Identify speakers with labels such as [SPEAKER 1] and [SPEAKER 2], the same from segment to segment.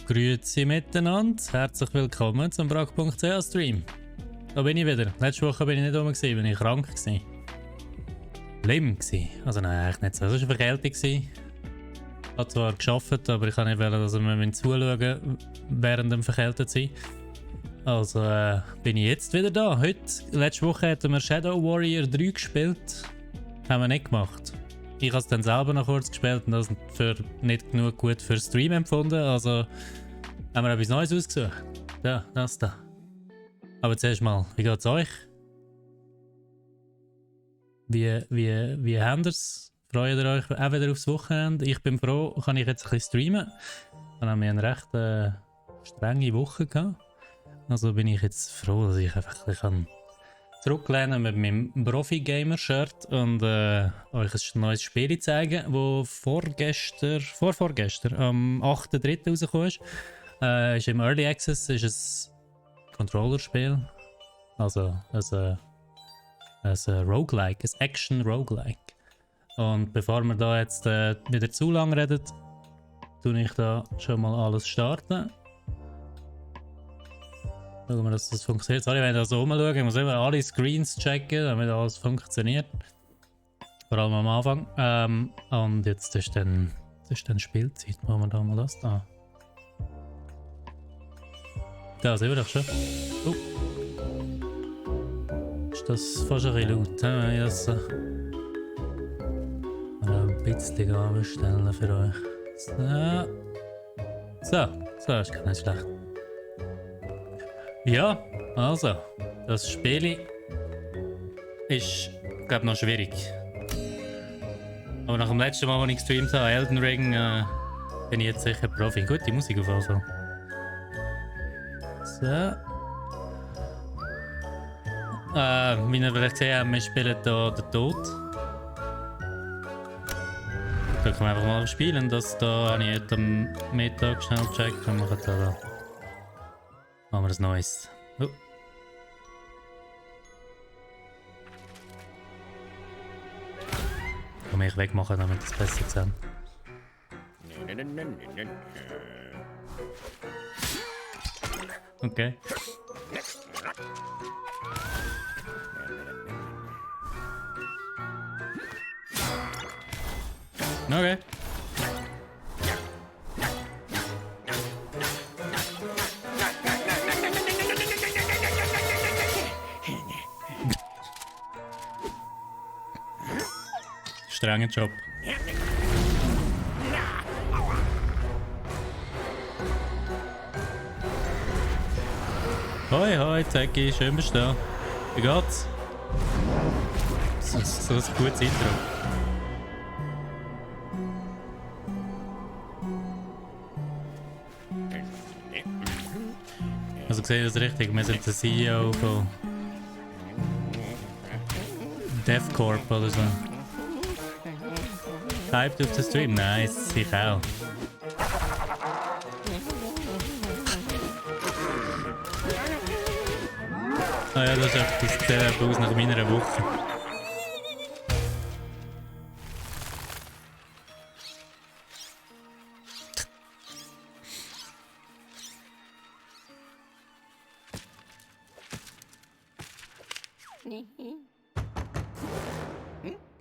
[SPEAKER 1] Grüezi miteinander, herzlich willkommen zum Brag.ch Stream. Da bin ich wieder. Letzte Woche bin ich nicht rum, bin ich krank gewesen. Schlimm gewesen. Also nein, eigentlich nicht so. Es war eine Verkältung. Ich habe zwar gearbeitet, aber ich kann nicht wollen, dass wir zuschauen während dem Verkältetsein. Also bin ich jetzt wieder da. Letzte Woche hatten wir Shadow Warrior 3 gespielt. Haben wir nicht gemacht. Ich habe es dann selber noch kurz gespielt und das für nicht genug gut für Stream empfunden. Also haben wir etwas Neues ausgesucht. Ja, das da. Aber zuerst mal, wie geht's euch? Wie habt ihr es? Freut ihr euch auch wieder aufs Wochenende? Ich bin froh, kann ich jetzt ein bisschen streamen. Dann haben wir eine recht strenge Woche gehabt. Also bin ich jetzt froh, dass ich einfach ein bisschen zurücklehnen mit meinem Profi-Gamer-Shirt und euch ein neues Spiel zeigen, das vorvorgestern, am 8.3. rausgekommen ist. Ist im Early Access, ist ein Controller-Spiel. Also ein Roguelike, ein Action-Roguelike. Und bevor wir da jetzt wieder zu lang reden, tue ich da schon mal alles starten. Schauen wir, dass das funktioniert. Sorry, wenn ich da so rumschaue, ich muss immer alle Screens checken, damit alles funktioniert. Vor allem am Anfang. Und jetzt ist dann Spielzeit. Machen wir da mal das da. Da sind wir doch schon. Ist das fast ein bisschen laut, wenn ich das ein bisschen anstellen für euch. So, ist gar nicht schlecht. Ja, also, das Spiel ist, glaube ich, noch schwierig. Aber nach dem letzten Mal, als ich gestreamt habe, Elden Ring, bin ich jetzt sicher Profi. Gute Musik auf jeden Fall. So. Wie ihr vielleicht gesehen habt, wir spielen hier den Tod. Da können wir einfach mal spielen. Das da habe ich heute am Mittag schnell gecheckt und machen da. Machen wir das Neues. Oh. Kann ich wegmachen, damit es besser sehen. Okay. Okay. Strenger Job. Hoi, Zeki, schön bist du da. Wie geht's? So ein gutes Intro. Also sehe ich das richtig? Wir sind der CEO von DevCorp oder so. Hyped auf den Stream? Nice, ich auch. Ah ja, das sieht aus nach meiner Woche.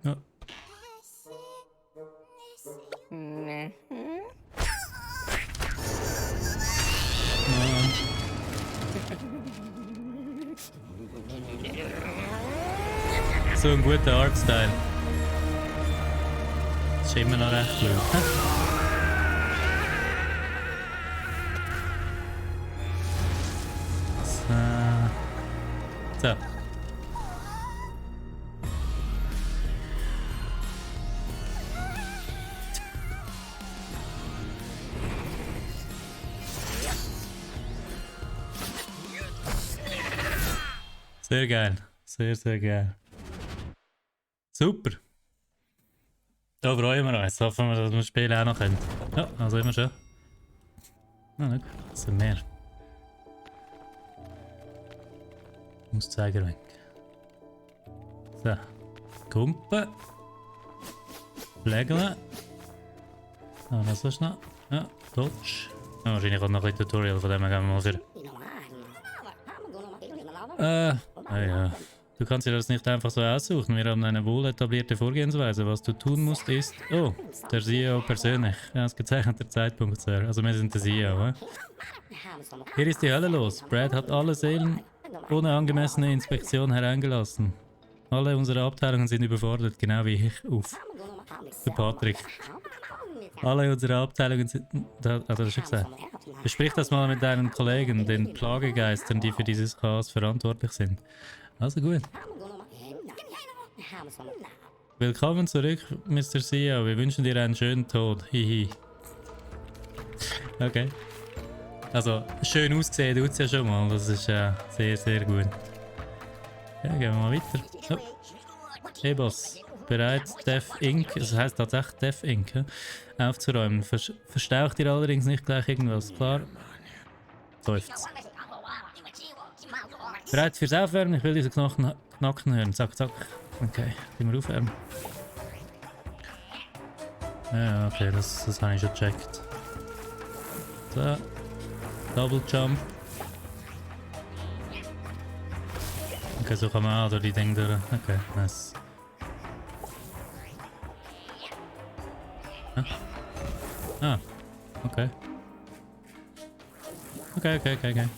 [SPEAKER 1] Ja. So ein guter Artstyle. Das ist immer noch recht blöd. So. Sehr geil. Sehr geil. Super. Da freuen wir uns. Hoffen wir, dass wir das Spiel auch noch können. Ja, also immer schon. Na, schau, das sind mehr. Zeiger weg. So. Kumpen. Flegeln. Ah, was ist noch? Ja, Dodge. Ja, wahrscheinlich auch noch ein Tutorial, von dem her gehen wir mal für. Ja. Du kannst dir das nicht einfach so aussuchen. Wir haben eine wohl etablierte Vorgehensweise. Was du tun musst ist... Oh, der CEO persönlich. Ausgezeichneter Zeitpunkt, Sir. Also wir sind der CEO, Hier ist die Hölle los. Brad hat alle Seelen ohne angemessene Inspektion hereingelassen. Alle unsere Abteilungen sind überfordert, genau wie ich. Uff. Der Patrick. Alle unsere Abteilungen sind... Hat er das schon gesagt? Besprich das mal mit deinen Kollegen, den Plagegeistern, die für dieses Chaos verantwortlich sind. Also gut. Willkommen zurück, Mr. CEO. Wir wünschen dir einen schönen Tod. Hihi. Okay. Also, schön ausgesehen tut es ja schon mal. Das ist sehr, sehr gut. Ja, gehen wir mal weiter. Oh. Hey Boss. Bereit, Dev Inc., das heisst tatsächlich Dev Inc., aufzuräumen. Verstaucht ihr allerdings nicht gleich irgendwas, klar? Läuft's. Bereit fürs Aufwärmen? Ich will diese Knacken hören. Zack, zack. Okay, gehen wir aufwärmen. Ja, okay, das habe ich schon gecheckt. So. Double Jump. Okay, so kann man auch durch die Dinge durch. Okay, nice. Ah, okay. Okay.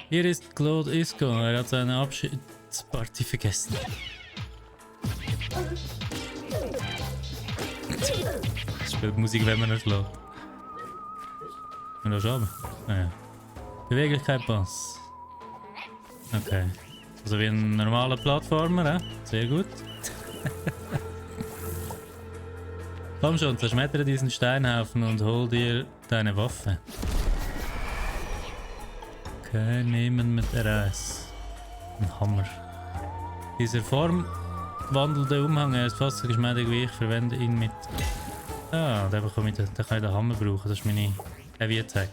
[SPEAKER 1] Hier ist Claude Isco. Er hat seine Abschiedsparty vergessen. Spielt Musik, wenn man ihn schlägt. Und da schauen wir. Ah, ja. Beweglichkeit Boss. Okay. Also wie ein normaler Plattformer, sehr gut. Komm schon, zerschmettere diesen Steinhaufen und hol dir deine Waffe. Okay, nehmen mit R1. Ein Hammer. Dieser formwandelnde Umhang, er ist fast so geschmeidig wie ich, verwende ihn mit... Ah, da kann ich den Hammer brauchen, das ist meine Heavy Attack.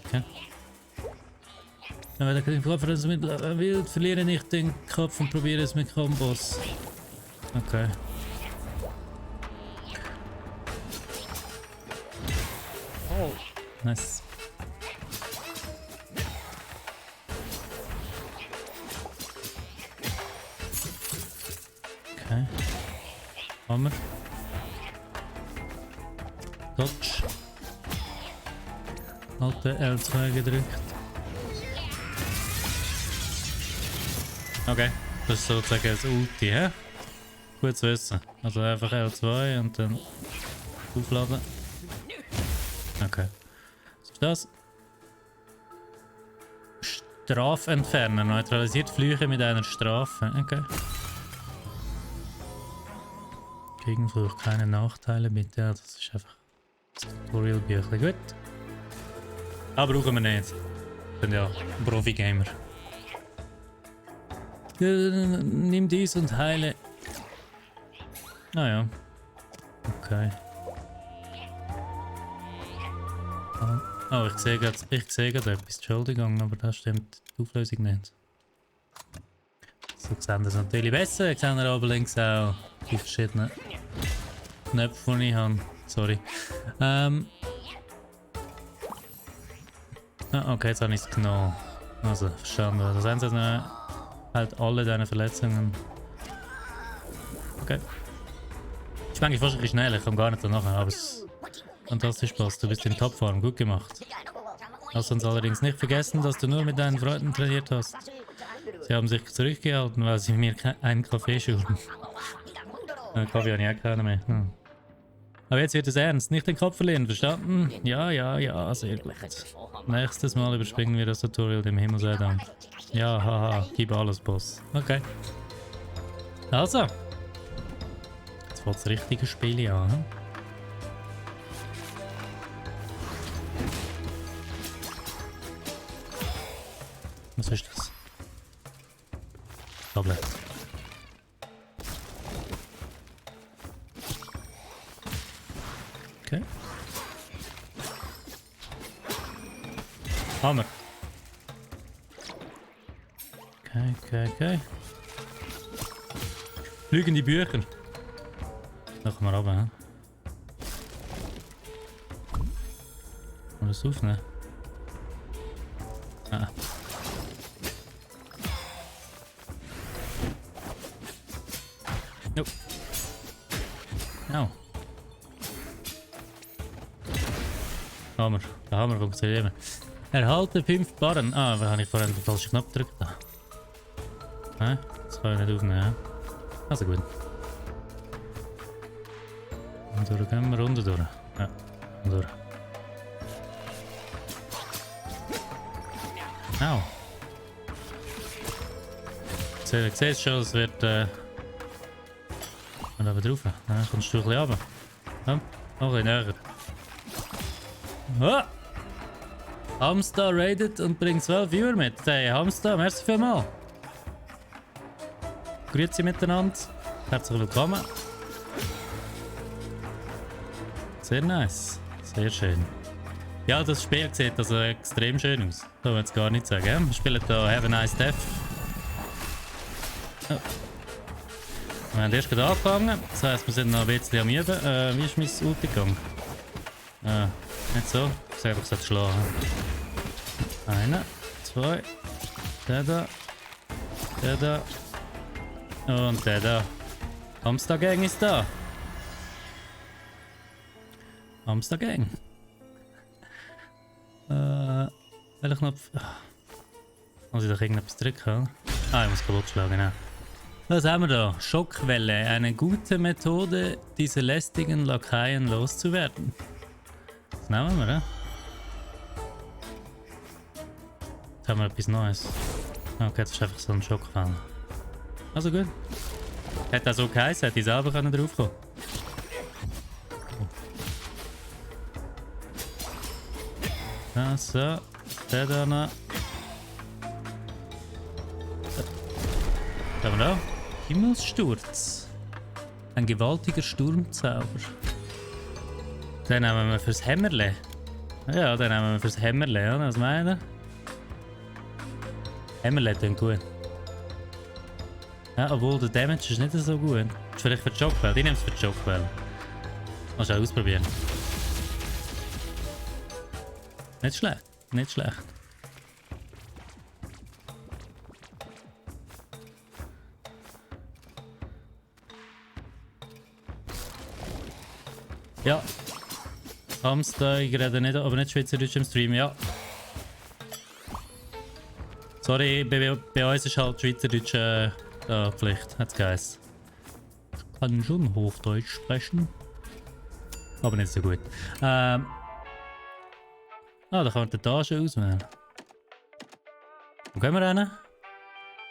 [SPEAKER 1] Wenn der Konferenz mit wild, verliere nicht den Kopf und probiere es mit Kombos. Okay. Oh. Nice. Okay. Hammer. Dodge. Alte L2 gedrückt. Okay, das ist sozusagen das Ulti, hä? Gut zu wissen. Also einfach L2 und dann aufladen. Okay. Was ist das? Strafe entfernen. Neutralisiert Flüche mit einer Strafe. Okay. Gegenfluch, keine Nachteile bitte. Ja, das ist einfach das Tutorial-Büchlein. Gut. Aber brauchen wir nicht. Ich bin ja Profi-Gamer. Nimm dies und heile. Naja. Okay. Oh, ich sehe gerade etwas. Entschuldigung, aber das stimmt die Auflösung nicht. So sehen das natürlich besser. Ich sehe aber links auch die verschiedenen Knöpfe, die ich habe. Sorry. Okay, jetzt habe ich es genommen. Also, verstanden. Das einzige halt alle deine Verletzungen. Okay. Ich bin eigentlich fast ein bisschen schnell, ich komme gar nicht danach, aber es fantastisch passt. Du bist in Topform, gut gemacht. Hast uns allerdings nicht vergessen, dass du nur mit deinen Freunden trainiert hast. Sie haben sich zurückgehalten, weil sie mir einen Kaffee schulden. Kaffee habe ich auch keinen mehr. Aber jetzt wird es ernst. Nicht den Kopf verlieren, verstanden? Ja, sehr gut. Nächstes Mal überspringen wir das Tutorial, dem Himmel sei Dank. Ja, haha, gib alles, Boss. Okay. Also. Jetzt fängt das richtige Spiel an. Hm? Was ist das? Tablet. Okay. Hammer. Okay. Lügen die Bücher. Da kommen wir runter, wir das aufnehmen? Ah. Nope. Oh. Hammer. Der Hammer funktioniert immer. Erhalte 5 Barren. Ah, da habe ich vorhin den falschen Knopf gedrückt. Nein, das kann ich nicht aufnehmen. Also gut. Und durch gehen wir runter durch. Ja, durch. Au. Du siehst schon, es wird... Und aber drauf. Dann kommst du ein bisschen runter. Ja, noch ein bisschen näher. Ah! Hamster raidet und bringt 12 Viewer mit. Hey Hamster, merci vielmals. Grüezi miteinander. Herzlich willkommen. Sehr nice. Sehr schön. Ja, das Spiel sieht also extrem schön aus. Kann man jetzt gar nicht sagen. Wir spielen hier Have a Nice Death. Oh. Wir haben erst gerade angefangen. Das heisst, wir sind noch ein bisschen am Üben. Wie ist mein Ulti gegangen? Nicht so. Ich sage, ich sollte schlagen. Einer, zwei, der da, der da und der da. Hamster Gang ist da. Hamster Gang. Welcher Knopf? Muss ich doch irgendetwas drücken? Ah, ich muss kaputt schlagen, genau. Was haben wir da? Schockwelle. Eine gute Methode, diese lästigen Lakaien loszuwerden. Das nehmen wir, oder? Jetzt haben wir etwas Neues. Okay, das ist einfach so ein Schockwelle. Also gut. Hätte das so geheißen, hätte ich selber drauf kommen. So, der da noch. Was haben wir da? Himmelssturz. Ein gewaltiger Sturmzauber. Den nehmen wir fürs Hämmerle. Ja, den nehmen wir fürs Hämmerle, oder? Was meint ihr? Hämmerle klingt gut. Ja, obwohl der Damage ist nicht so gut. Das ist vielleicht für die Schockwelle. Ich nehme es für die Schockwelle. Mal ausprobieren. Nicht schlecht, nicht schlecht. Ja. Hamster, ich rede nicht, aber nicht Schweizerdeutsch im Stream, ja. Sorry, bei uns ist halt Schweizerdeutsch Pflicht, hat's geheißen. Ich kann schon Hochdeutsch sprechen. Aber nicht so gut. Da kann man die Etage auswählen. Wo gehen wir hin?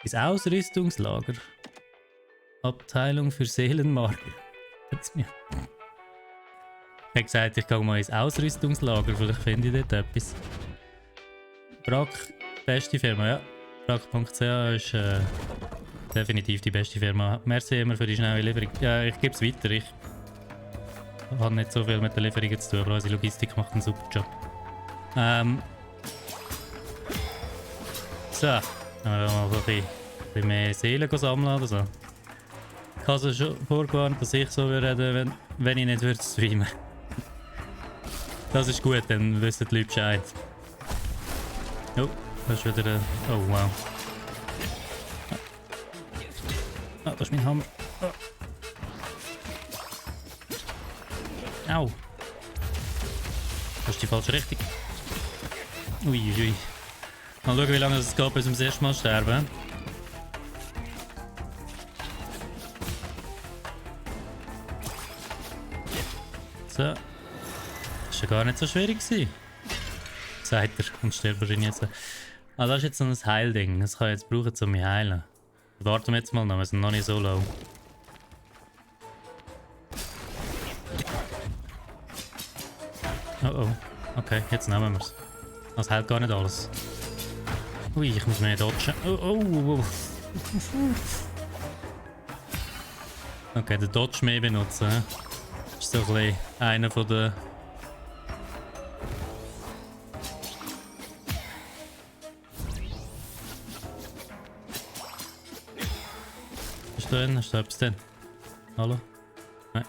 [SPEAKER 1] Ins Ausrüstungslager. Abteilung für Seelenmarker. Ich habe gesagt, ich gehe mal ins Ausrüstungslager, vielleicht finde ich dort etwas. Brack, beste Firma, ja. Brack.ch ist definitiv die beste Firma. Merci immer für die schnelle Lieferung. Ja, ich gebe es weiter. Ich habe nicht so viel mit den Lieferungen zu tun, aber unsere Logistik macht einen super Job. So, dann werden wir mal ein bisschen mehr Seelen sammeln oder so. Ich habe schon vorgewarnt, dass ich so würde, wenn ich nicht würde streamen. Das ist gut, dann wissen die Leute Bescheid. Oh, das ist wieder... Oh, wow. Ah, das ist mein Hammer. Oh. Au. Das ist die falsche Richtung. Uiuiui. Mal schauen, wie lange es geht, bis wir das erste Mal sterben. So. Das war ja gar nicht so schwierig. Sagt er und stirbt wahrscheinlich jetzt. Ah, das ist jetzt so ein Heilding. Das kann ich jetzt brauchen, um mich zu heilen. Warten wir jetzt mal noch, wir sind noch nicht so low. Oh oh. Okay, jetzt nehmen wir es. Das hält gar nicht alles. Ui, ich muss mehr dodgen. Oh, oh, oh. Okay, den Dodge mehr benutzen. Das ist so ein bisschen einer von den... Ist da drin? Ist da etwas drin? Hallo? Nein.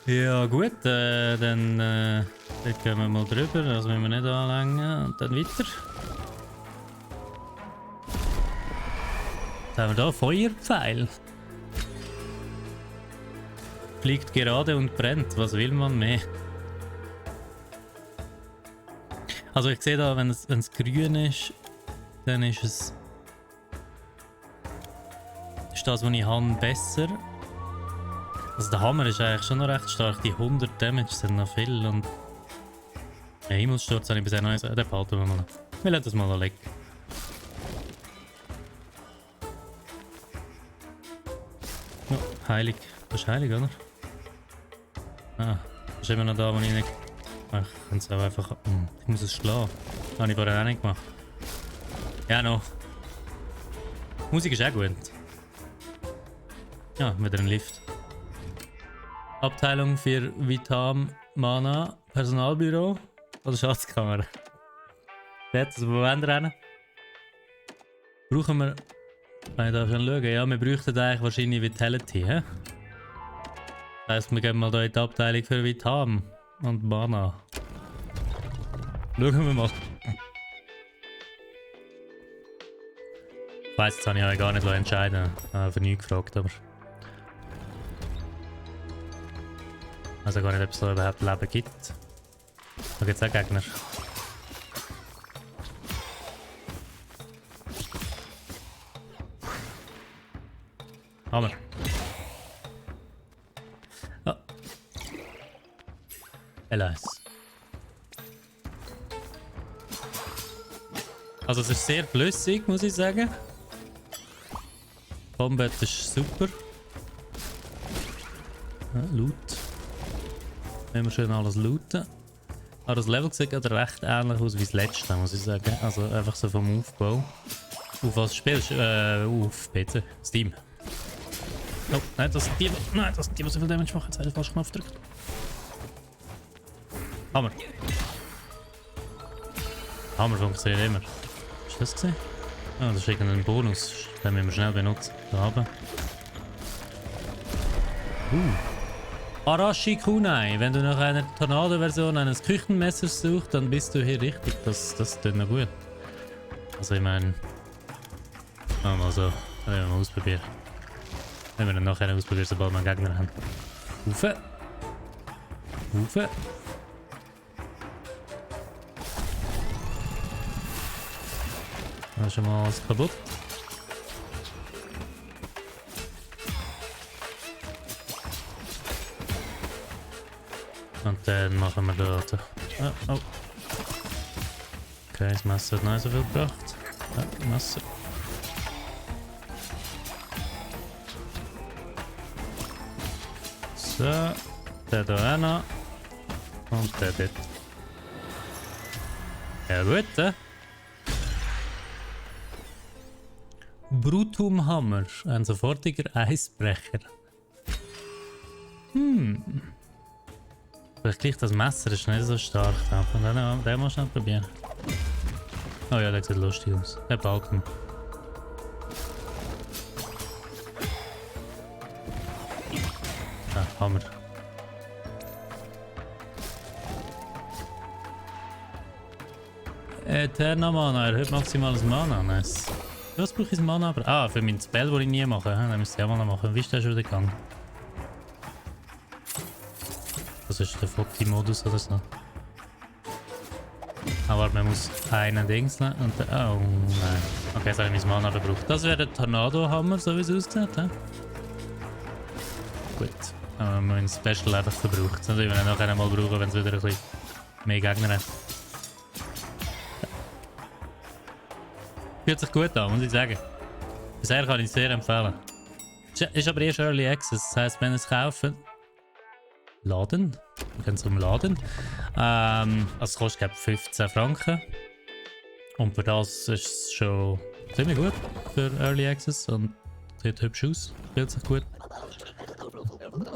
[SPEAKER 1] Ja gut, dann Dort gehen wir mal drüber, das müssen wir nicht anlängen. Und dann weiter. Jetzt haben wir hier Feuerpfeil. Fliegt gerade und brennt. Was will man mehr? Also ich sehe da, wenn es grün ist, dann ist es... Ist das, was ich habe, besser. Also der Hammer ist eigentlich schon noch recht stark. Die 100 Damage sind noch viel und... Den Himmelssturz habe ich bisher noch nicht... Den behalten wir mal. Wir lassen das mal liegen. Oh, heilig. Das ist heilig, oder? Ah, das ist immer noch da, wo ich nicht... Ach, ich kann es auch einfach... Ich muss es schlagen. Das habe ich vorher auch nicht gemacht. Ja, noch. Die Musik ist auch gut. Ja, wieder ein Lift. Abteilung für Vitam Mana Personalbüro oder Schatzkammer. Jetzt, wo wollen wir rennen? Brauchen wir... Kann ich da schon schauen? Ja, wir bräuchten eigentlich wahrscheinlich Vitality, hä? Das heisst, wir gehen mal hier in die Abteilung für Vitam und Mana. Schauen wir mal. Ich weiss, jetzt habe ich gar nicht entscheiden. Für nichts gefragt, aber... Also gar nicht, ob es da überhaupt Leben gibt. Da gibt es auch Gegner. Hammer. Oh. Elias. Also es ist sehr flüssig, muss ich sagen. Combat ist super. Ja, Loot. Wenn wir schön alles looten. Aber das Level sieht gerade recht ähnlich aus wie das letzte, muss ich sagen. Also einfach so vom Aufbau. Auf was spielst du? Auf PC. Steam. Oh, nein, das sind die, die so viel Damage machen. Jetzt habe ich den falschen Knopf gedrückt. Hammer. Hammer funktioniert immer. Hast du das gesehen? Ah, das ist irgendein Bonus. Den müssen wir schnell benutzen. Da oben. Arashi Kunai. Wenn du nach einer Tornado-Version eines Küchenmessers suchst, dann bist du hier richtig. Das tut noch gut. Also ich meine... mal so. Das werden wir mal ausprobieren. Wenn wir dann nachher ausprobieren, sobald wir einen Gegner haben. Hufe. Hufe. Da ist schon mal alles kaputt. Und dann machen wir da... Oh, oh. Okay, das Messer hat nicht so viel gebracht. Ja, Messer. So, der da auch noch. Und der dort. Ja gut, Brutumhammer, ein sofortiger Eisbrecher. Vielleicht gleich das Messer ist nicht so stark. Den musst du noch probieren. Oh ja, der sieht lustig aus. Der Balken. Ah, Hammer. Eterna Mana, erhöht maximales Mana. Nice. Was brauche ich das Mana? Für mein Spell, das ich nie mache. Dann müsste ich auch mal noch machen. Wie ist der schon wieder gegangen? Das ist der Fokti-Modus oder so. Aber man muss einen Dingseln und dann... Oh nein. Okay, jetzt habe ich mein Mana verbraucht. Das wäre der Tornado-Hammer, so wie es aussieht. He? Gut. Aber wir haben ein Special einfach verbraucht. Das werden wir nachher mal brauchen, wenn es wieder ein bisschen mehr Gegner hat. Fühlt sich gut an, muss ich sagen. Bisher kann ich es sehr empfehlen. Ist aber erst Early Access. Das heisst, wenn ihr es kauft... Laden. Wir gehen zum Laden. Also es kostet glaube ich 15 Franken. Und für das ist es schon ziemlich gut für Early Access und sieht hübsch aus. Spielt sich gut.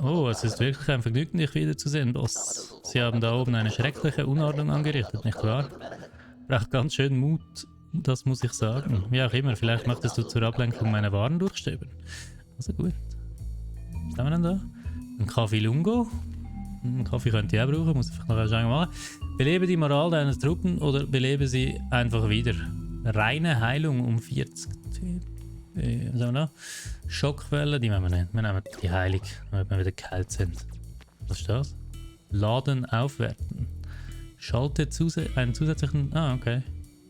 [SPEAKER 1] Oh, es ist wirklich ein Vergnügen, dich wiederzusehen, Boss. Sie haben da oben eine schreckliche Unordnung angerichtet, nicht wahr? Braucht ganz schön Mut, das muss ich sagen. Wie auch immer, vielleicht möchtest du zur Ablenkung meine Waren durchstöbern. Also gut. Was haben wir denn da? Ein Kaffee Lungo. Kaffee könnte ich auch brauchen, muss ich vielleicht noch schnell machen. Belebe die Moral deiner Truppen oder belebe sie einfach wieder. Reine Heilung um 40. Was haben wir noch? Schockwelle, die nehmen wir nicht. Wir nehmen die Heilung, damit wir wieder geheilt sind. Was ist das? Laden aufwerten. Schalte einen zusätzlichen... Ah, okay.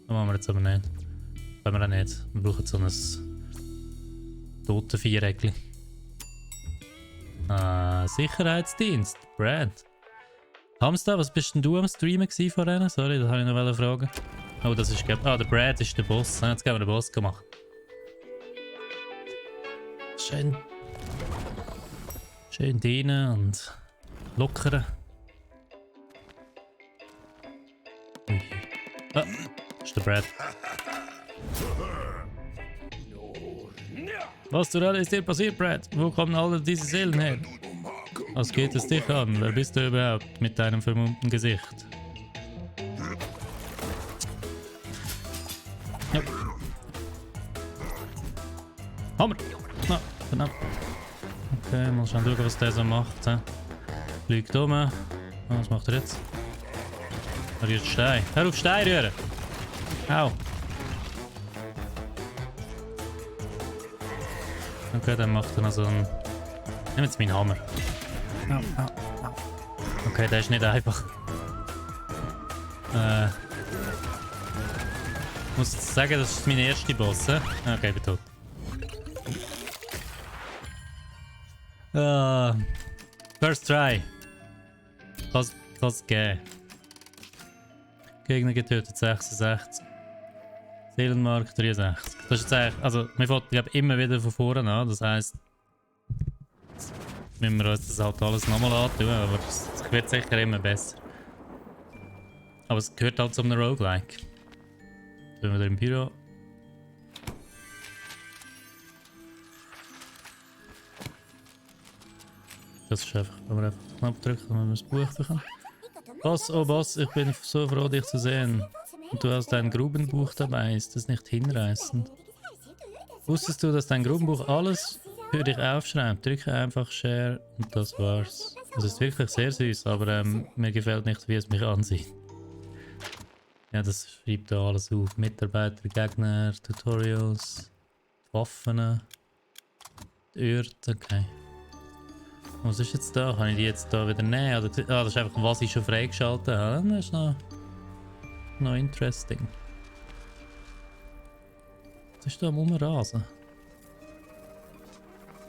[SPEAKER 1] Das machen wir jetzt aber nicht. Können wir auch nicht. Wir brauchen so ein Totenviereckli. Sicherheitsdienst. Brad. Hamster, was bist denn du am Streamen vorhin? Sorry, das wollte ich noch fragen. Oh, das ist... der Brad ist der Boss. Jetzt haben wir den Boss gemacht. Schön dienen und lockern. Ah, das ist der Brad. Was zur Hölle ist dir passiert, Brad? Wo kommen alle diese Seelen her? Was geht es dich an? Wer bist du überhaupt mit deinem vermummten Gesicht? Ja. Hammer! Na, genau. Okay, mal schauen, was der so macht. Fliegt um. Oh, was macht er jetzt? Er rührt Stein. Hör auf Stein rühren! Au! Okay, dann macht er noch so einen... Nimm jetzt meinen Hammer. Au, au, au. Okay, der ist nicht einfach. Ich muss sagen, das ist mein erster Boss. Okay, ich bin tot. First try. Das geben. Gegner getötet 66. Seelenmark 63. Das ist jetzt eigentlich, also wir fangen immer wieder von vorne an, das heisst, müssen wir uns das halt alles nochmal antun, aber es wird sicher immer besser. Aber es gehört halt zu einem Roguelike. Sind wir wieder im Büro. Das ist einfach, wenn wir einfach den Knopf drücken, wenn wir das Buch bekommen. Boss, oh Boss, ich bin so froh, dich zu sehen. Und du hast dein Grubenbuch dabei, ist das nicht hinreißend? Wusstest du, dass dein Grubenbuch alles für dich aufschreibt? Drücke einfach Share und das war's. Das ist wirklich sehr süß, aber mir gefällt nicht, wie es mich ansieht. Ja, das schreibt da alles auf. Mitarbeiter, Gegner, Tutorials, Waffen, die Orte, okay. Was ist jetzt da? Kann ich die jetzt da wieder nehmen? Oder, das ist einfach, was ich schon freigeschaltet habe. Das ist noch interesting. Was ist da am Umrasen?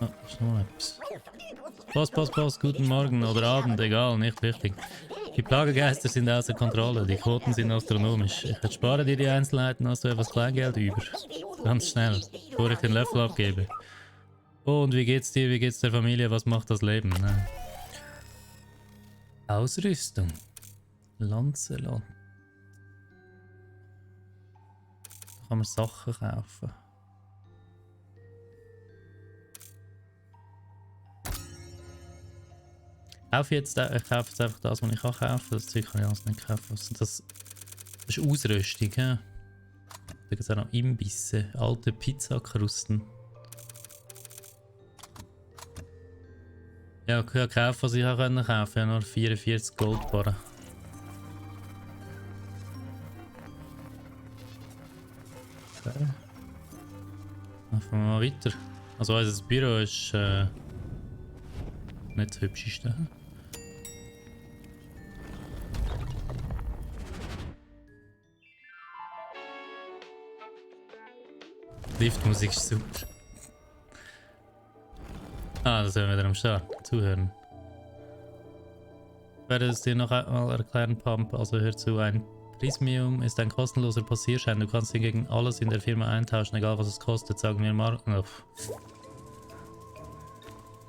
[SPEAKER 1] Ah, das ist noch etwas. Boss, guten Morgen oder Abend, egal, nicht wichtig. Die Plagegeister sind außer Kontrolle, die Quoten sind astronomisch. Ich erspare dir die Einzelheiten, hast du etwas Kleingeld über. Ganz schnell, bevor ich den Löffel abgebe. Oh, und wie geht's dir, wie geht's der Familie, was macht das Leben? Ne? Ausrüstung. Lancelot. Da kann man Sachen kaufen. Ich kaufe jetzt einfach das, was ich kaufen kann. Das Zeug kann ich alles nicht kaufen. Das ist Ausrüstung. Ja? Da gibt es auch noch Imbisse, alte Pizzakrusten. Ja, ich kann kaufen, was ich kaufen konnte. Ich habe nur 44 Goldbarren. Okay. Machen wir mal weiter. Also unser Büro ist nicht das hübscheste. Liftmusik ist super. Ah, da sind wir wieder am Start. Zuhören. Ich werde es dir noch einmal erklären, Pump. Also hör zu, ein Prismium ist ein kostenloser Passierschein. Du kannst ihn gegen alles in der Firma eintauschen, egal was es kostet. Sagen wir mal. Oh.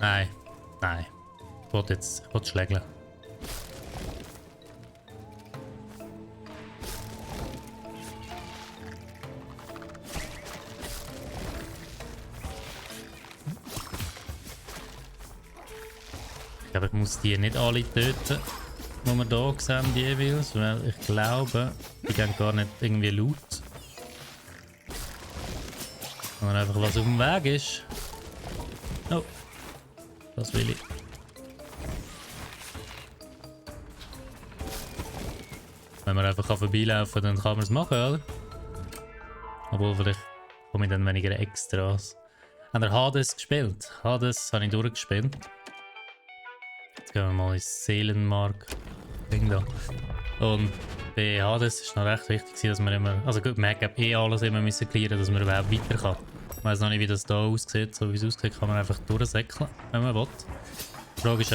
[SPEAKER 1] Nein. Nein. Ich wollte schlägeln. Ich muss die nicht alle töten, die wir hier sehen, die jeweils, weil ich glaube, die gehen gar nicht irgendwie laut. Sondern einfach, was auf dem Weg ist. Oh, das will ich. wenn man einfach vorbeilaufen kann, dann kann man es machen, oder? Obwohl, vielleicht komme ich dann weniger Extras. Habt ihr Hades gespielt? Hades habe ich durchgespielt. Jetzt gehen wir mal ins Seelenmark-Ding da. Und bei Hades ist noch recht wichtig, dass man immer... Also gut, man hat alles immer müssen clearen, dass man überhaupt weiter kann. Ich weiss noch nicht, wie das da aussieht. So wie es aussieht, kann man einfach durchsäckeln, wenn man will. Die Frage ist,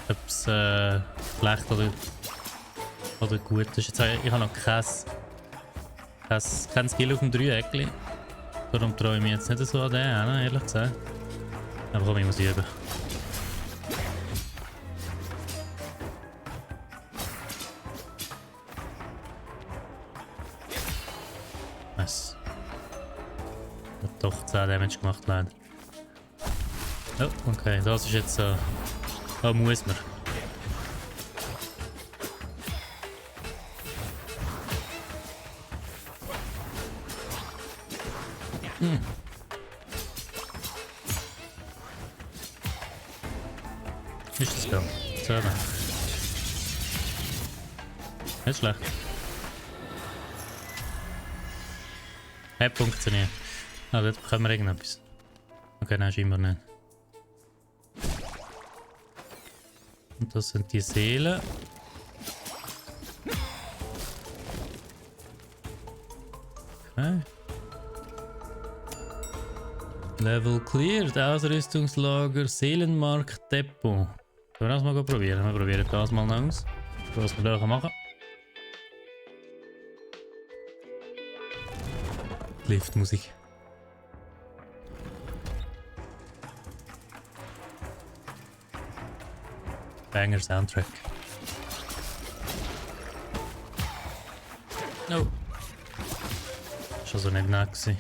[SPEAKER 1] ob es schlecht oder gut ist. Jetzt, ich habe noch kein Skill auf dem Dreieckli. Darum traue ich mich jetzt nicht so an den, ehrlich gesagt. Aber komm, ich muss üben. Nice. Hat doch 10 Damage gemacht, leider. Oh, okay, das ist jetzt so. Da muss man. Ist das gegangen? So, dann. Nicht schlecht. Hat funktioniert. Ah, dort bekommen wir irgendetwas. Okay, nein, scheinbar nicht. Und das sind die Seelen. Okay. Level cleared, Ausrüstungslager, Seelenmarkt, Depot. Können wir das mal probieren? Wir probieren das mal noch aus. Was wir da machen. Liftmusik. Banger Soundtrack. No. Das war also nicht nett gewesen.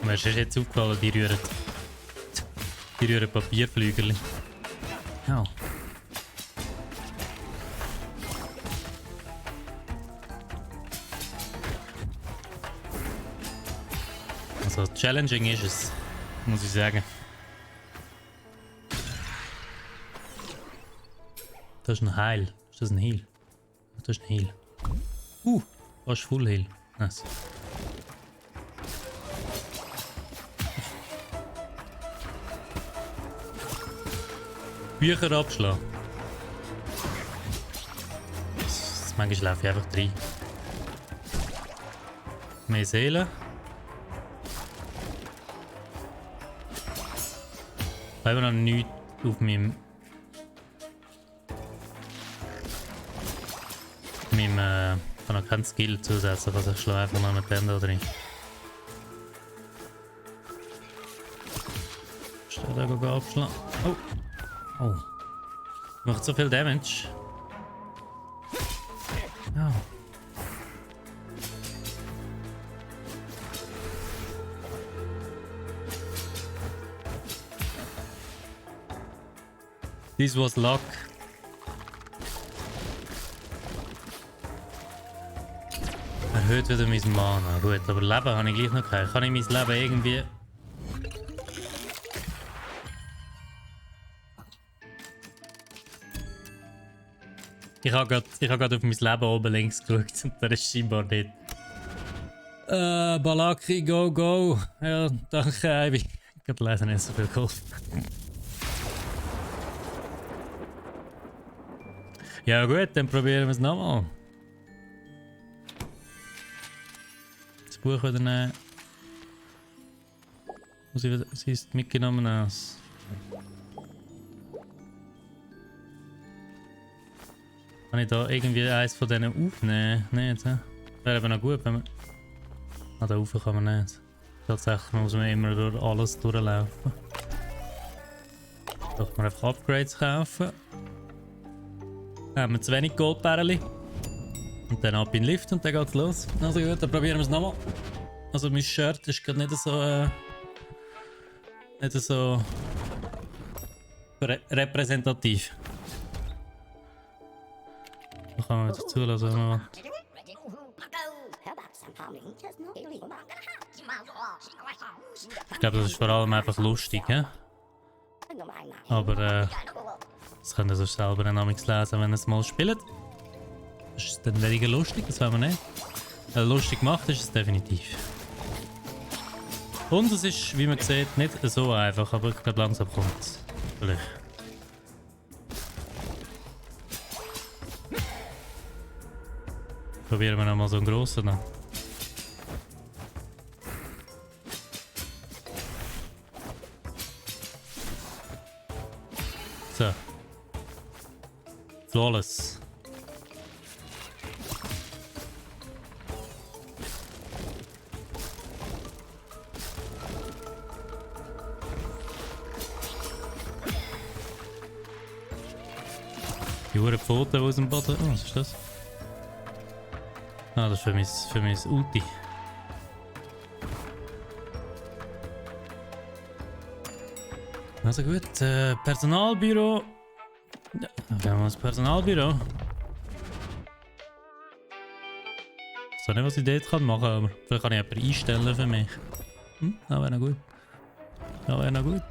[SPEAKER 1] Mir ist jetzt aufgefallen, die rühren Papierflügerli. Ja. Also challenging ist es, muss ich sagen. Das ist ein Heil. Ist das ein Heal? Das ist ein Heal. Fast Full Heal. Nice. Bücher abschlagen. Manchmal laufe ich einfach rein. Mehr Seelen. Ich habe noch nichts auf meinem ich habe noch keinen Skill zusätzlich, also ich schlage einfach noch mit dem da drin. Steht da abschlagen. Oh! Oh. Macht so viel Damage. Oh. This was luck. Erhöht wieder mein Mana. Gut, aber Leben habe ich gleich noch kein. Kann ich mein Leben irgendwie... Ich habe gerade auf mein Leben oben links geschaut und der ist scheinbar nicht. Balaki, go, go. Ja, danke, Ivy. Ich habe leider nicht so viel geholfen. Ja gut, dann probieren wir es nochmal. Das Buch wieder nehmen. Was ist mitgenommen aus? Kann ich da irgendwie eins von denen aufnehmen? Nicht, ne? Wäre aber noch gut, wenn man... Ah, da rauf kann man nicht. Tatsächlich muss man immer durch alles durchlaufen. Da kann man einfach Upgrades kaufen. Dann haben wir zu wenig Goldbarren. Und dann ab in den Lift und dann geht's los. Also gut, dann probieren wir es nochmal. Also mein Shirt ist gerade nicht so repräsentativ. Da kann man wieder zulassen, wenn man will. Ich glaube, das ist vor allem einfach lustig, he? Aber das könnt ihr so selber dann lesen, wenn ihr es mal spielt. Das ist dann weniger lustig, das wollen wir nicht. Lustig gemacht ist es definitiv. Und es ist, wie man sieht, nicht so einfach, aber ich glaube langsam kommt es. Vielleicht. Probieren wir nochmal so einen grossen an. So. Flawless. Die Uhr Pfoten aus dem Boden. Oh, was ist das? Ah, das ist für mein Ulti. Also gut, Personalbüro. Ja, wir haben das Personalbüro. Ich weiß nicht, was ich dort machen kann, aber vielleicht kann ich jemanden einstellen für mich. Das wäre noch gut. Das wäre noch gut.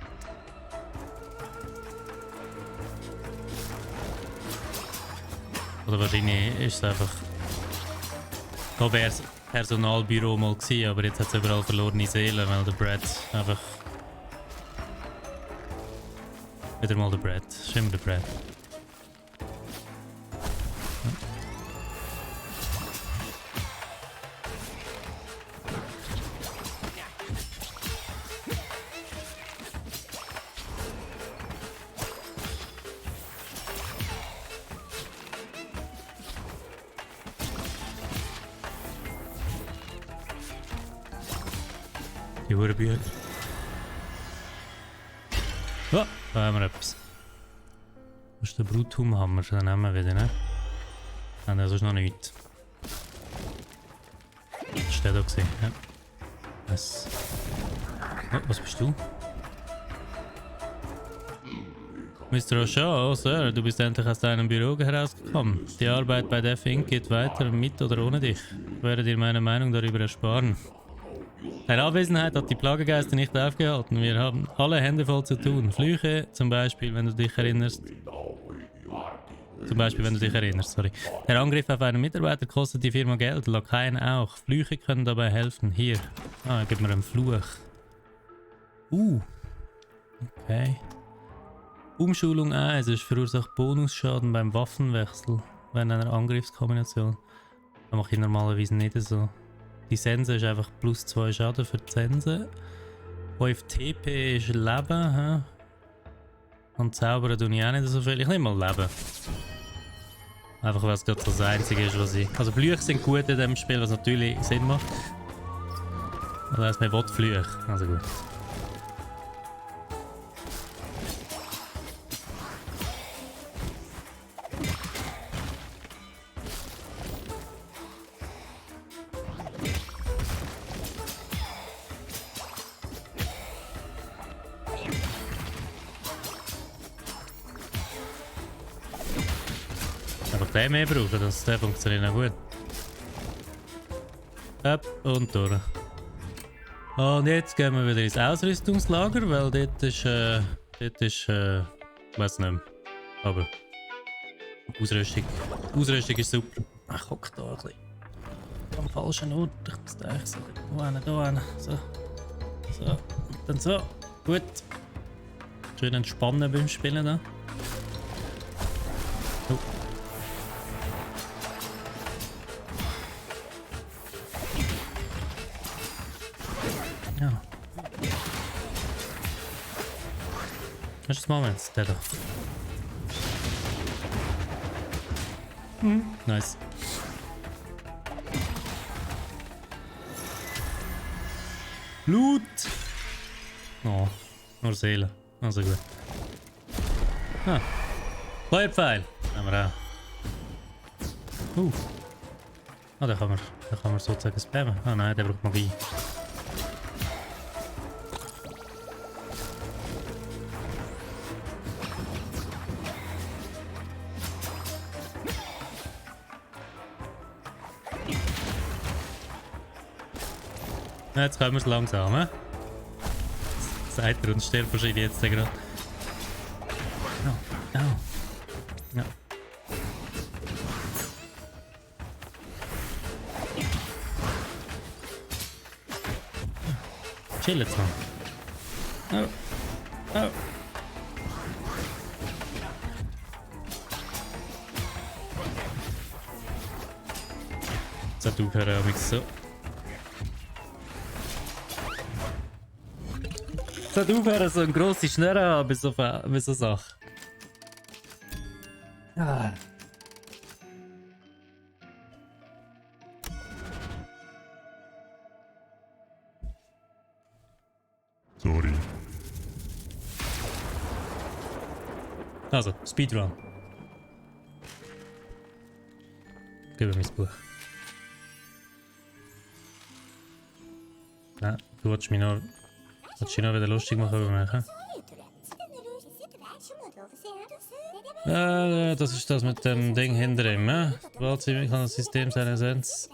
[SPEAKER 1] Oder wahrscheinlich ist es einfach... Da wäre das Personalbüro mal gewesen, aber jetzt hat es überall verlorene Seelen, weil der Brad einfach... Wieder mal der Brad. Das ist immer der Brad. Die Hurenbücher. Oh, da haben wir etwas. Das ist der Brutumhammer, den nehmen wir wieder, ne? Nein, das ist noch nichts. Das steht da gesehen, ja. Was? Oh, was bist du? Mr. O'Shaw, oh Sir, du bist endlich aus deinem Büro herausgekommen. Die Arbeit bei Death Inc. geht weiter, mit oder ohne dich. Ich werde dir meine Meinung darüber ersparen. Deine Abwesenheit hat die Plagegeister nicht aufgehalten. Wir haben alle Hände voll zu tun. Flüche, zum Beispiel, wenn du dich erinnerst. Sorry. Der Angriff auf einen Mitarbeiter kostet die Firma Geld, Lakaien auch. Flüche können dabei helfen. Hier. Ah, gib mir einen Fluch. Okay. Umschulung 1 ist verursacht Bonusschaden beim Waffenwechsel während einer Angriffskombination. Das mache ich normalerweise nicht so. Die Sense ist einfach plus 2 Schaden für die Sense. 5 TP ist Leben. He? Und Zaubern tue ich auch nicht so viel. Ich nehme mal Leben. Einfach weil es gerade das Einzige ist, was ich... Also Flüche sind gut in diesem Spiel, was natürlich Sinn macht. Das heisst, man will Flüche. Also gut. Den mehr brauchen, der funktioniert auch gut. Ab und durch. Und jetzt gehen wir wieder ins Ausrüstungslager, weil dort ist, ich weiß nicht mehr. Aber Ausrüstung ist super. Ach, guck da ein bisschen. Am falschen Ort. Ich muss da eigentlich so. Da hin. So. So. Und dann so. Gut. Schön entspannen beim Spielen da. Oh. Ja. Just moments, der da. Nice. Blut! Oh, nur Seele. Also gut. Ah. Feuerpfeil. Haben wir auch. Ah, den kann man sozusagen spammen. Ah nein, der braucht Magie. Jetzt können wir es langsam, ne? Sagt er und stirbt wahrscheinlich jetzt gerade. Oh, oh. Ja. Chill jetzt mal. Oh. Oh. Jetzt hat aufhören, amigs so. Jetzt hat aufhören, so eine grosse Schnurre haben bei so Sachen. Ah.
[SPEAKER 2] Sorry.
[SPEAKER 1] Also, Speedrun. Gib mir mein Buch. Nein, du wolltest mich noch wieder lustig machen über mich, hä? Das ist das mit dem Ding hinter ihm, ne? Sobald sie kann das System seine Essenz.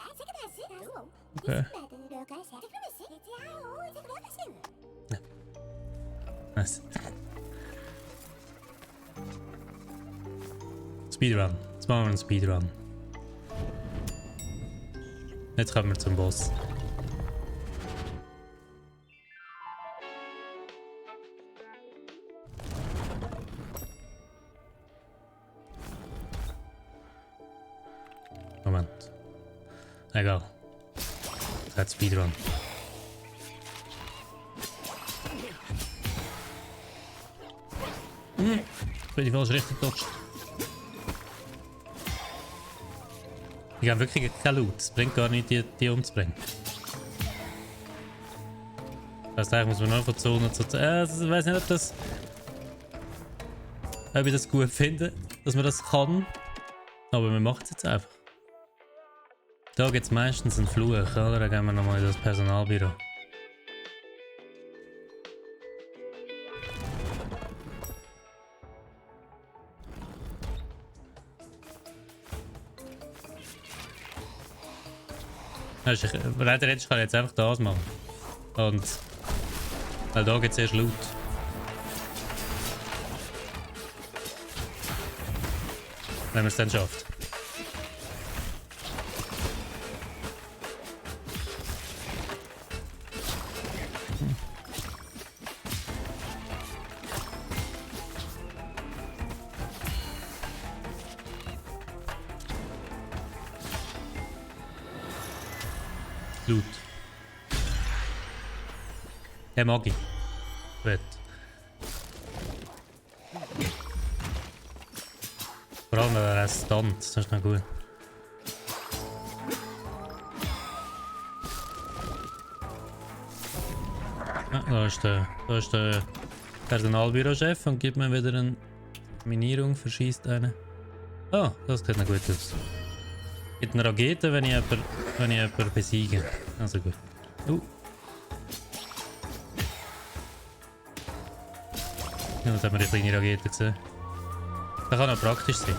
[SPEAKER 1] Okay. Nice. Speedrun. Jetzt machen wir einen Speedrun. Jetzt kommen wir zum Boss. Moment. Egal. Das hat Speedrun. Bin ich falsch richtig getutscht. Ich habe wirklich keinen Loot. Es bringt gar nicht, die umzubringen. Das heißt, eigentlich muss man nur von Zone zu Zone. Ich weiß nicht, ob ich das gut finde, dass man das kann. Aber wir machen es jetzt einfach. Da gibt es meistens einen Fluch, oder? Dann gehen wir nochmal in das Personalbüro. Rein theoretisch kann ich jetzt einfach das machen. Und weil da gibt es erst Loot. Wenn man es dann schafft. Loot. Den mag ich. Gut. Vor allem, weil er stunt, das ist noch gut. Ja, da ist der Personalbürochef und gibt mir wieder eine Minierung, verschießt eine. Oh, das sieht noch gut aus. Gibt eine Rakete, wenn ich jemanden besiege. Also gut. Ja, jetzt haben wir die kleine Rakete gesehen. Das kann auch praktisch sein.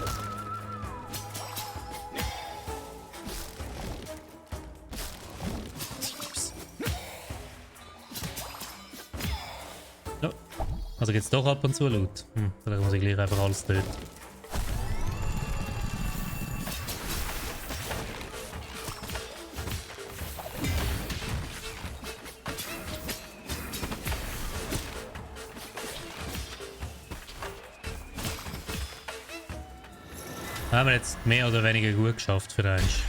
[SPEAKER 1] Ja. Also gibt es doch ab und zu Loot. Vielleicht muss ich gleich einfach alles töten. Haben wir jetzt mehr oder weniger gut geschafft für eins.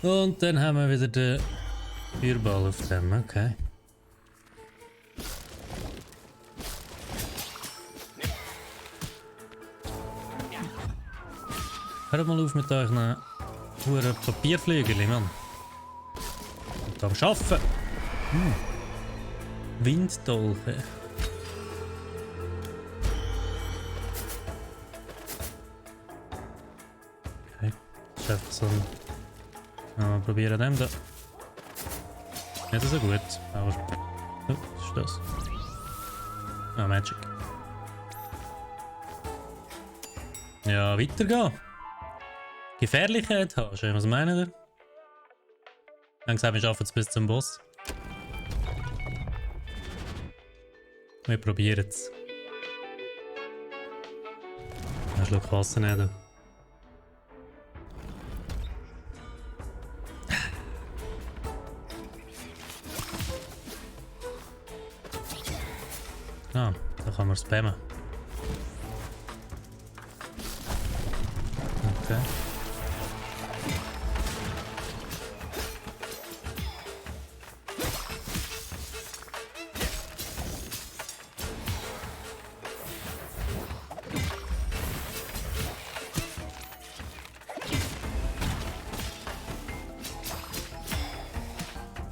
[SPEAKER 1] Und dann haben wir wieder den Feuerball auf dem, okay. Hör mal auf mit euren hohen Papierflügeln, Mann. Und am Arbeiten. Winddolche. Einfach so ein... Ja, probieren dem da. Nicht so gut, aber... Oh, was ist das? Ah, Magic. Ja, weitergehen. Gefährliche Etage, was meinen ihr? Wir haben gesagt, wir schaffen es bis zum Boss. Wir probieren es. Ein Schluck Wasser nehmen. Ah, da kann man spammen. Okay.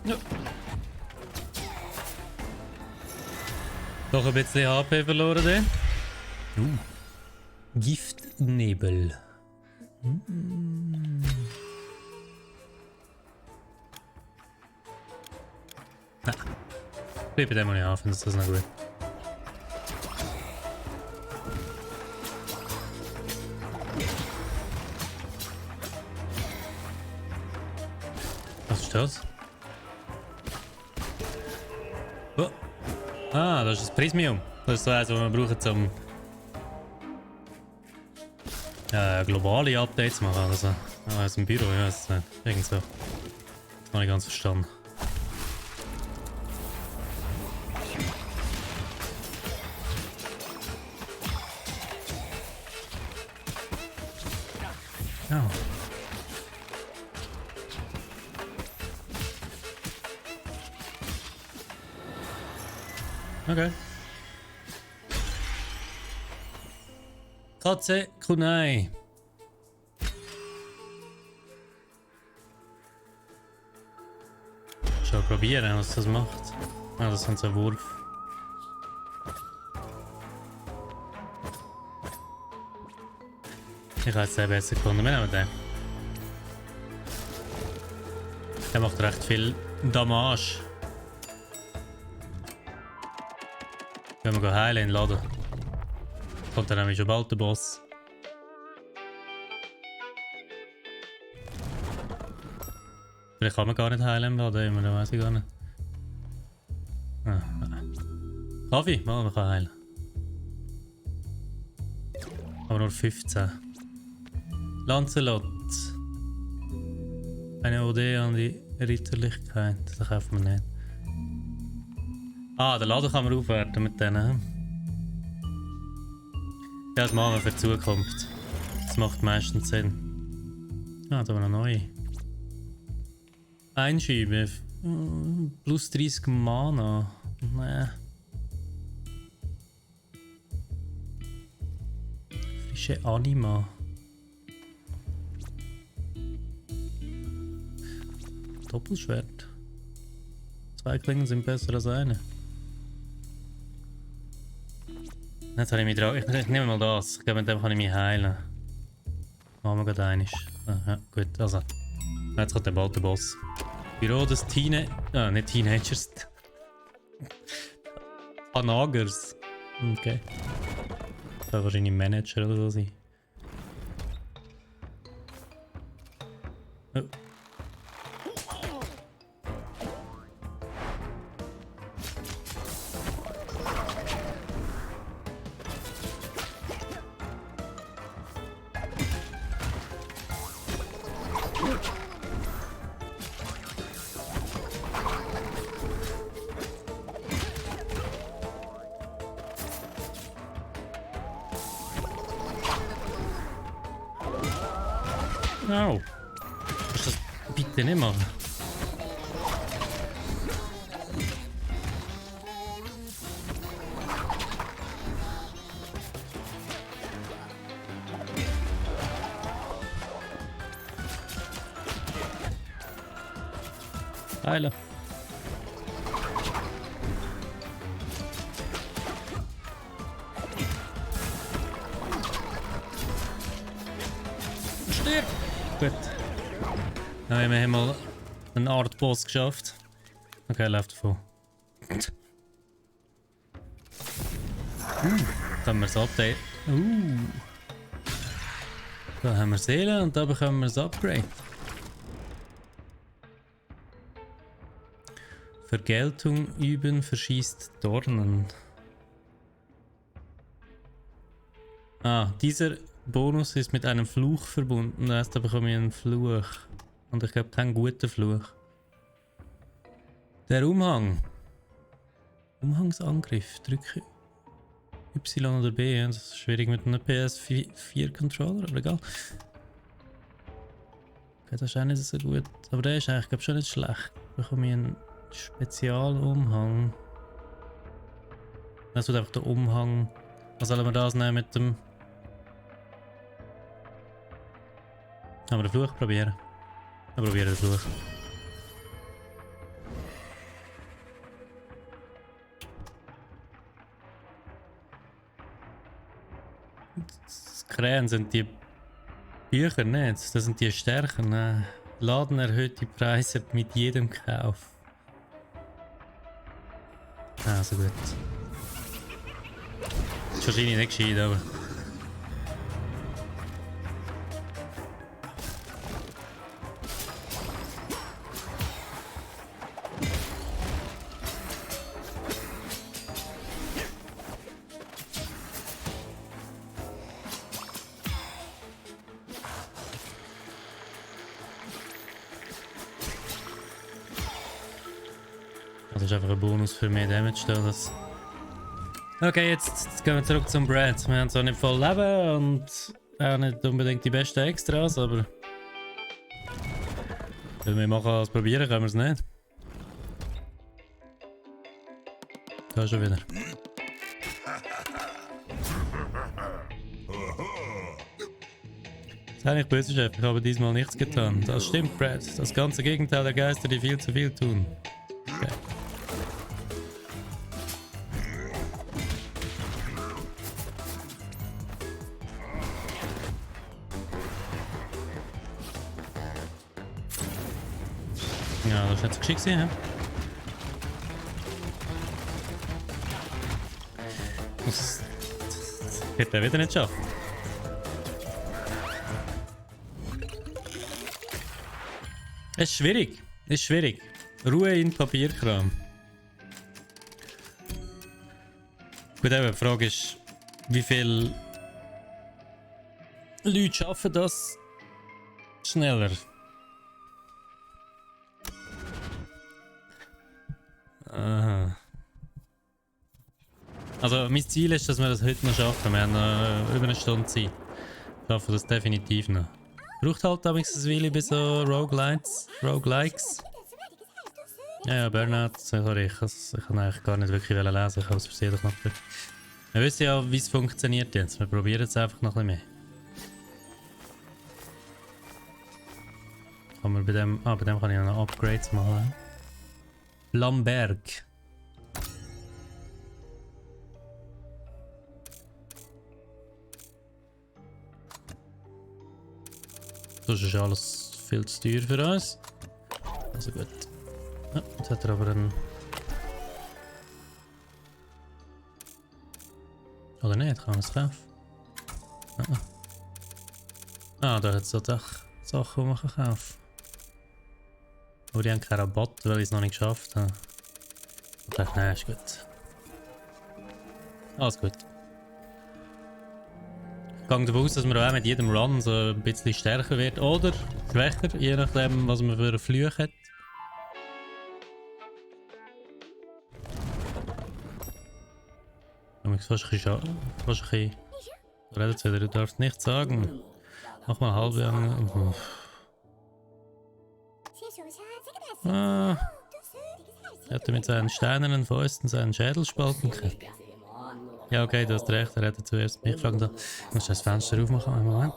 [SPEAKER 1] Ja. Doch ein bisschen HP verloren dann. Giftnebel. Na, bleib bei dem nicht an, findest du das noch gut? Was ist das? Oh. Ah, das ist das Prismium. Das ist so eins, was wir brauchen, um globale Updates zu machen. Also, aus dem Büro, ich weiß nicht. Irgend so. Das habe ich ganz verstanden. Ja. Okay. Katze Kunai. Schon probieren, was das macht. Ah, das ist so ein Wurf. Ich habe es besser gefunden. Wir nehmen den. Der macht recht viel Damage. Wenn wir heilen in den Laden. Kommt dann nämlich schon bald der Boss. Vielleicht kann man gar nicht heilen im Laden, immer, das weiß ich gar nicht. Ah, nein. Kaffee? Mal, man kann heilen. Aber nur 15. Lancelot. Eine Ode an die Ritterlichkeit. Das kaufen wir nicht. Ah, den Laden kann man aufwerten mit denen. Ja, das machen wir für die Zukunft. Das macht meistens Sinn. Ah, da haben wir noch neue. Einschiebe. Plus 30 Mana. Nee. Frische Anima. Doppelschwert. 2 Klingen sind besser als eine. Jetzt habe ich mich drauf. Ich nehme mal das. Ich glaube, mit dem kann ich mich heilen. Machen wir gerade einiges. Ja, gut, also. Jetzt kommt der bald der Boss. Büro des nicht Teenagers. Panagers. Okay. Das soll wahrscheinlich Manager oder so sein. Oh. Au! Kannst du das bitte nicht machen? Heilen. Stirb! Gut. Ja, wir haben mal eine Art Boss geschafft. Okay, läuft davon. Können wir das updaten? Da haben wir Seelen und da bekommen wir das Upgrade. Vergeltung üben verschießt Dornen. Ah, dieser Bonus ist mit einem Fluch verbunden. Das heißt, da bekomme ich einen Fluch. Und ich glaube, keinen guten Fluch. Der Umhang. Umhangsangriff. Drücke Y oder B. Das ist schwierig mit einem PS4-Controller, aber egal. Okay, das ist auch nicht so gut. Aber der ist eigentlich, glaube ich, schon nicht schlecht. Da bekomme ich einen Spezialumhang. Das wird einfach der Umhang. Was sollen wir das nehmen mit dem... Aber den Fluch probieren. Wir probieren den Fluch. Das Krähen sind die Bücher nicht, das sind die Stärken. Laden erhöht die Preise mit jedem Kauf. Also gut. Ist wahrscheinlich nicht gescheit, aber... Das ist einfach ein Bonus für mehr Damage da. Das okay, jetzt gehen wir zurück zum Brad. Wir haben zwar nicht voll Leben und auch nicht unbedingt die besten Extras, aber... Wenn wir machen als probieren, können wir es nicht. Da schon wieder. Sei nicht böse, Chef, ich habe diesmal nichts getan. Das stimmt, Brad. Das ganze Gegenteil der Geister, die viel zu viel tun. Okay. Ja, das ist nicht so geschickt gewesen, ja? Das wird er wieder nicht schaffen. Es ist schwierig. Es ist schwierig. Ruhe in Papierkram. Gut, aber die Frage ist, wie viele Leute schaffen das schneller? Aha. Also mein Ziel ist, dass wir das heute noch schaffen. Wir haben noch über eine Stunde Zeit. Ich hoffe das definitiv noch. Braucht halt damals ein Weile bei so Roguelikes. Ja, Burnout, sorry, ich kann eigentlich gar nicht wirklich lesen, ich habe es versehentlich noch gedrückt. Wir wissen ja, wie es funktioniert jetzt. Wir probieren es einfach noch ein bisschen mehr. Kann man bei dem kann ich noch Upgrades machen. Lamberg. Das ist alles viel zu teuer für uns. Also gut. Ja, jetzt hat er aber einen... Oder nicht, kann man es kaufen? Ah, da hat es doch Sachen, die man kaufen kann. Aber die haben keinen Rabatt, weil ich es noch nicht geschafft habe. Ich dachte, nein, ist gut. Alles gut. Ich gehe davon aus, dass man auch mit jedem Run so ein bisschen stärker wird oder schwächer, je nachdem, was man für einen Fluch hat. Ich muss fast ein bisschen... Redet wieder, du darfst nichts sagen. Mach mal halb lang. Ah. Er hätte mit seinen steinernen Fäusten seinen Schädel spalten können. Ja, okay, du hast recht, er hätte zuerst mich gefragt. Ich muss das Fenster aufmachen, einen Moment.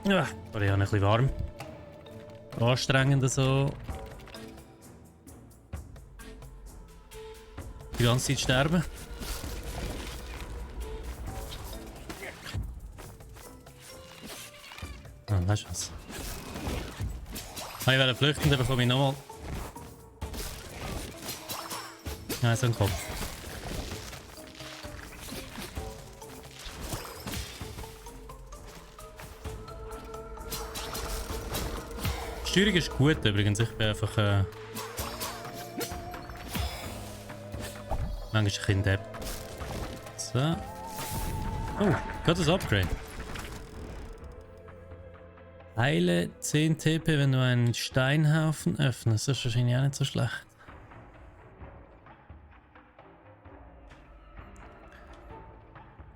[SPEAKER 1] Ja, war ja ein bisschen warm. Anstrengend so. Die ganze Zeit sterben. Ah, weißt du was? Ich will flüchten, dann bekomme ich nochmal. Ja, so ein Kopf. Die Steuerung ist gut übrigens, ich bin einfach... Manchmal ein bisschen Depp. So. Oh, gerade das Upgrade. Heile 10 TP, wenn du einen Steinhaufen öffnest. Das ist wahrscheinlich auch nicht so schlecht.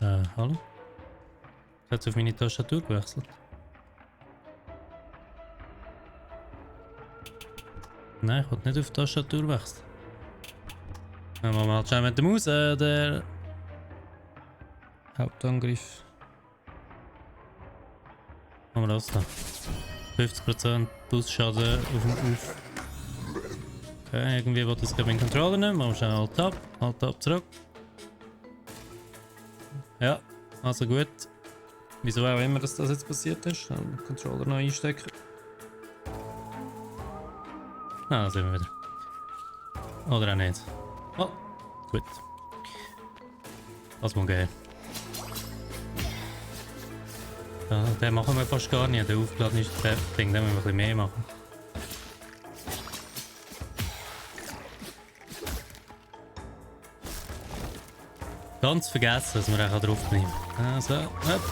[SPEAKER 1] Hallo? Hat auf meine Tastatur gewechselt? Nein, ich wollte nicht auf die Tastatur wechseln. Dann machen wir halt schnell mit der Maus der Hauptangriff. Machen wir das da. 50% Busschaden auf dem Auf. Okay, irgendwie wollte ich es meinen Controller nehmen. Machen wir schnell Alt Tab zurück. Ja, also gut. Wieso auch immer dass das jetzt passiert ist. Den Controller noch einstecken. Ah, da sind wir wieder. Oder auch nicht. Oh, gut. Das muss gehen. Ja, den machen wir fast gar nicht. Der aufgeladen ist das Ding, den müssen wir ein bisschen mehr machen. Ganz vergessen, dass wir auch drauf bleiben. Also, hopp.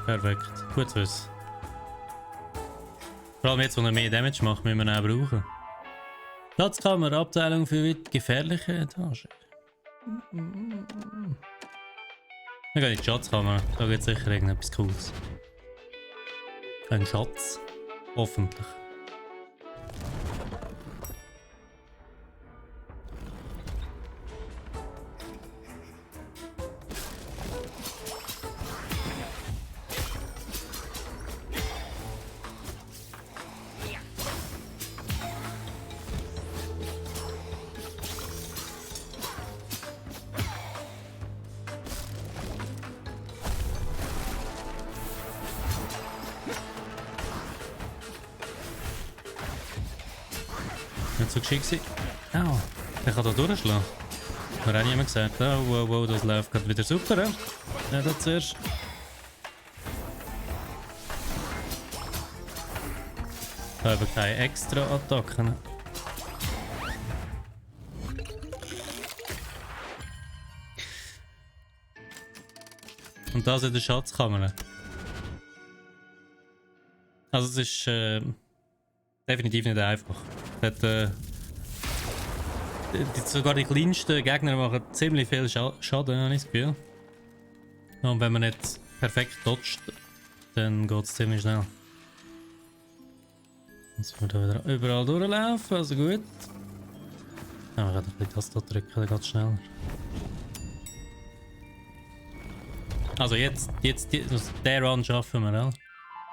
[SPEAKER 1] Perfekt, gut zu wissen. Vor allem jetzt, wo er mehr Damage macht, müssen wir ihn auch brauchen. Schatzkammer, Abteilung für gefährliche Etagen. Wir gehen in die Schatzkammer, da gibt es sicher irgendetwas Cooles. Ein Schatz. Hoffentlich. Nicht so geschickt sein. Oh, der kann da durchschlagen. Hat auch niemand gesagt. Oh, wow, wow, das läuft gerade wieder super. Ja, das zuerst. Da haben wir keine extra Attacken. Und das in der Schatzkammer. Also es ist definitiv nicht einfach. Hat, sogar die kleinsten Gegner machen ziemlich viel Schaden, habe ich das Gefühl. Und wenn man nicht perfekt dodgt, dann geht es ziemlich schnell. Jetzt müssen wir da wieder überall durchlaufen, also gut. Ja, man kann ein bisschen das da drücken, dann geht es schneller. Also jetzt der Run schaffen wir, ja?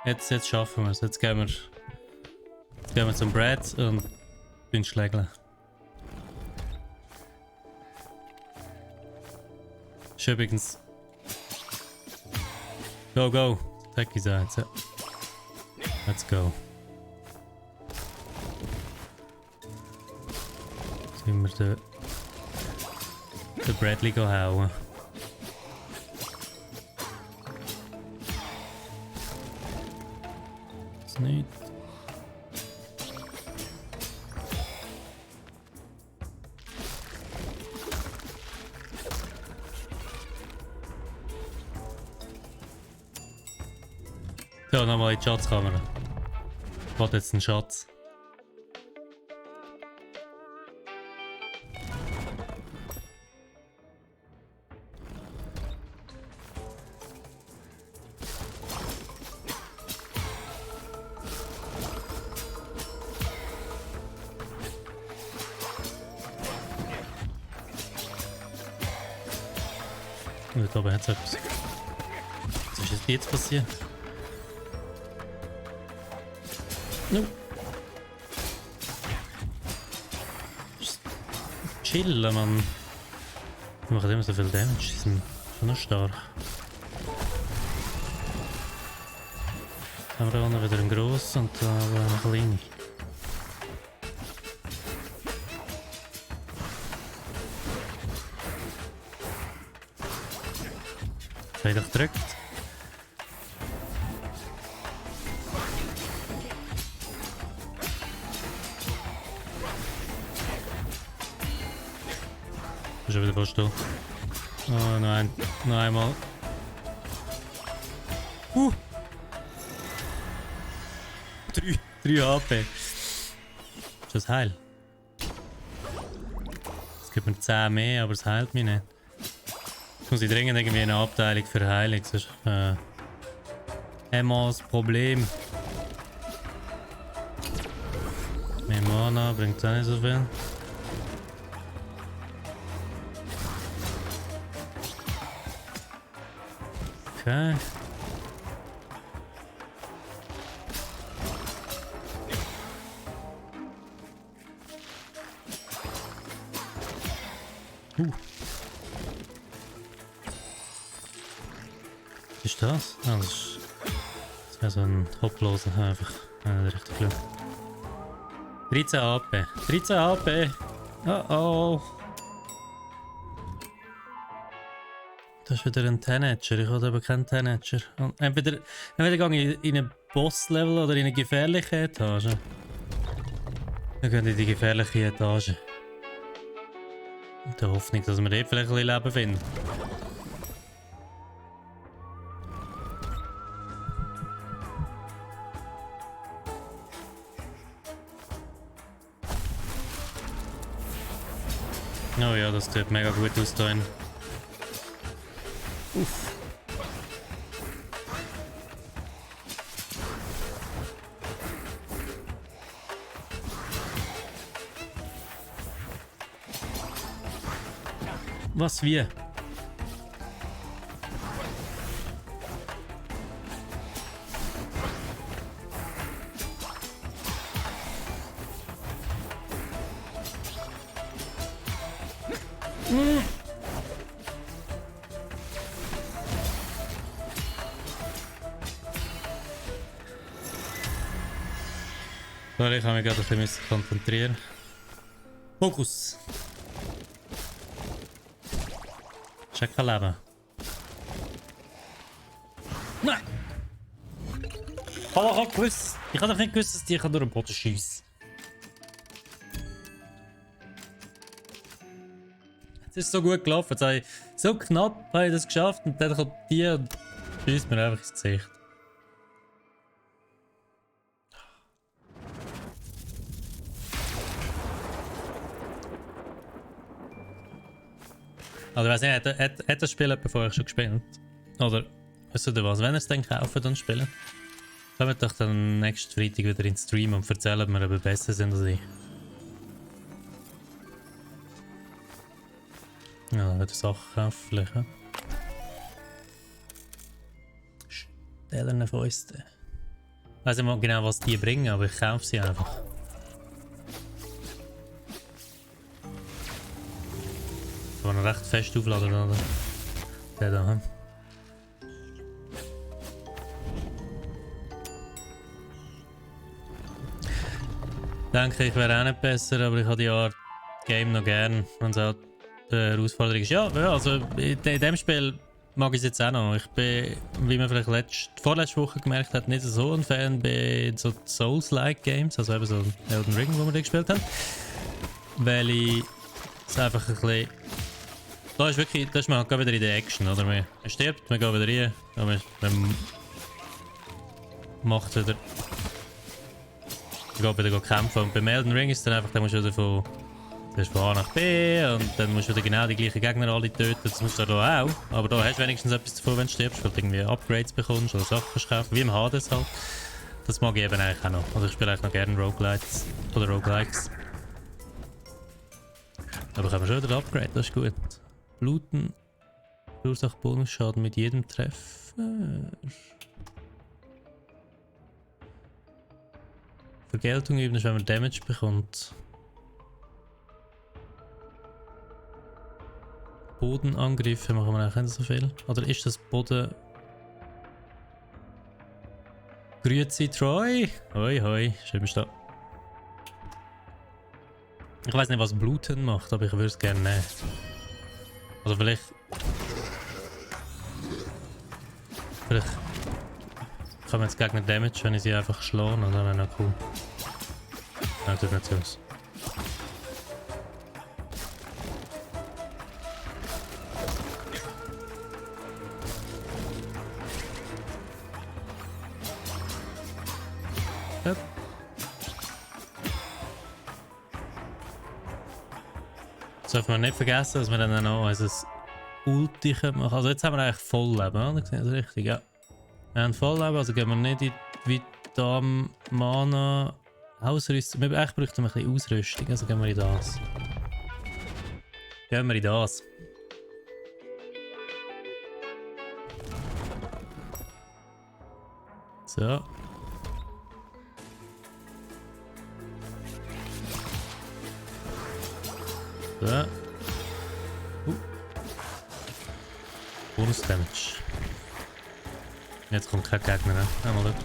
[SPEAKER 1] Jetzt schaffen wir es. Jetzt gehen wir zum Brad und schlägeln. Ist übrigens. Go, go! Techie sagt, ja. Let's go. Jetzt müssen wir den Bradley hauen. Das nicht. So, nochmal in die Schatzkammer. Ich wollte jetzt einen Schatz. Und da oben hat es etwas. Was ist jetzt passiert? No. Chillen, Mann. Die machen immer so viel Damage, die sind schon stark. Dann haben wir wieder einen grossen und da einen kleinen. Sei doch gedrückt. Ist schon wieder fast da. Oh nein, noch einmal. 3 HP. Ist das Heil? Es gibt mir 10 mehr, aber es heilt mich nicht. Jetzt muss ich dringend irgendwie eine Abteilung für Heilung, sonst immer das Problem. Mehr Mana bringt auch nicht so viel. Okay. Was ist das? Ah, das wäre so ein Hopploser einfach. Richtig Glück. 13 AP. 13 AP. Oh oh. Das ist wieder ein Teenager. Ich habe aber keinen Teenager. Entweder gehe ich in ein Boss-Level oder in eine gefährliche Etage. Dann gehen wir in die gefährliche Etage. Mit der Hoffnung, dass wir dort vielleicht ein bisschen Leben finden. Oh ja, das sieht mega gut aus da. Uff. Was wie? Sorry, ich habe mich gerade ein bisschen konzentrieren. Fokus! Check kein Leben. Nein! Oh, ich habe doch nicht gewusst, dass die durch den Boden schiessen. Es ist so gut gelaufen. Jetzt habe ich so knapp habe ich das geschafft und dann kommt die und schießt mir einfach ins Gesicht. Also ich weiß nicht, hat das Spiel jemand von euch schon gespielt? Oder wisst ihr was, wenn ihr es dann kaufen und spielen? Kommt doch dann nächsten Freitag wieder in den Stream und erzählt mir, ob ihr besser sind als ich. Ja, dann wird Sachen kaufen vielleicht. Ja? Stellerne Fäuste. Ich weiß nicht mal genau, was die bringen, aber ich kaufe sie einfach. Kann man recht fest aufladen, oder? Der da. Hm? Denke ich wäre auch nicht besser, aber ich habe die Art Game noch gern. Wenn es auch die Herausforderung ist. Ja, also in dem Spiel mag ich es jetzt auch noch. Ich bin, wie man vielleicht vorletzte Woche gemerkt hat, nicht so ein Fan bei so Souls-like Games, also eben so Elden Ring, wo wir da gespielt haben. Weil ich es einfach ein bisschen. Da ist wirklich, da ist man halt wieder in der Action, oder? Man stirbt, man geht wieder rein, man macht wieder. Man geht wieder kämpfen. Und beim Elden Ring ist es dann einfach, da musst du wieder von A nach B und dann musst du wieder genau die gleichen Gegner alle töten. Das musst du da auch. Aber da hast du wenigstens etwas davon, wenn du stirbst, weil du irgendwie Upgrades bekommst oder Sachen kannst kaufen, wie im Hades halt. Das mag ich eben eigentlich auch noch. Also ich spiele eigentlich noch gerne Roguelites oder Roguelikes. Aber können wir schon wieder Upgrade, das ist gut. Bluten verursacht Bonusschaden mit jedem Treffer. Vergeltung üben ist, wenn man Damage bekommt. Bodenangriffe machen wir auch nicht so viel. Oder ist das Boden... Grüezi Troy! Hoi hoi, schön bist du da. Ich weiß nicht, was Bluten macht, aber ich würde es gerne nehmen. Also vielleicht kann man jetzt Gegner Damage, wenn ich sie einfach schlagen, oder wäre noch cool. Nein, tut nicht so aus. Öp. Das darf man nicht vergessen, dass wir dann auch noch unser Ulti machen können. Also jetzt haben wir eigentlich Vollleben, oder? Sehe ich das richtig? Ja. Wir haben Vollleben, also gehen wir nicht in die Vitam, Mana, Ausrüstung. Eigentlich bräuchten wir ein bisschen Ausrüstung, also gehen wir in das. Gehen wir in das. So. So. Bonus Damage. Jetzt kommt kein Gegner, ne? Einmal dort.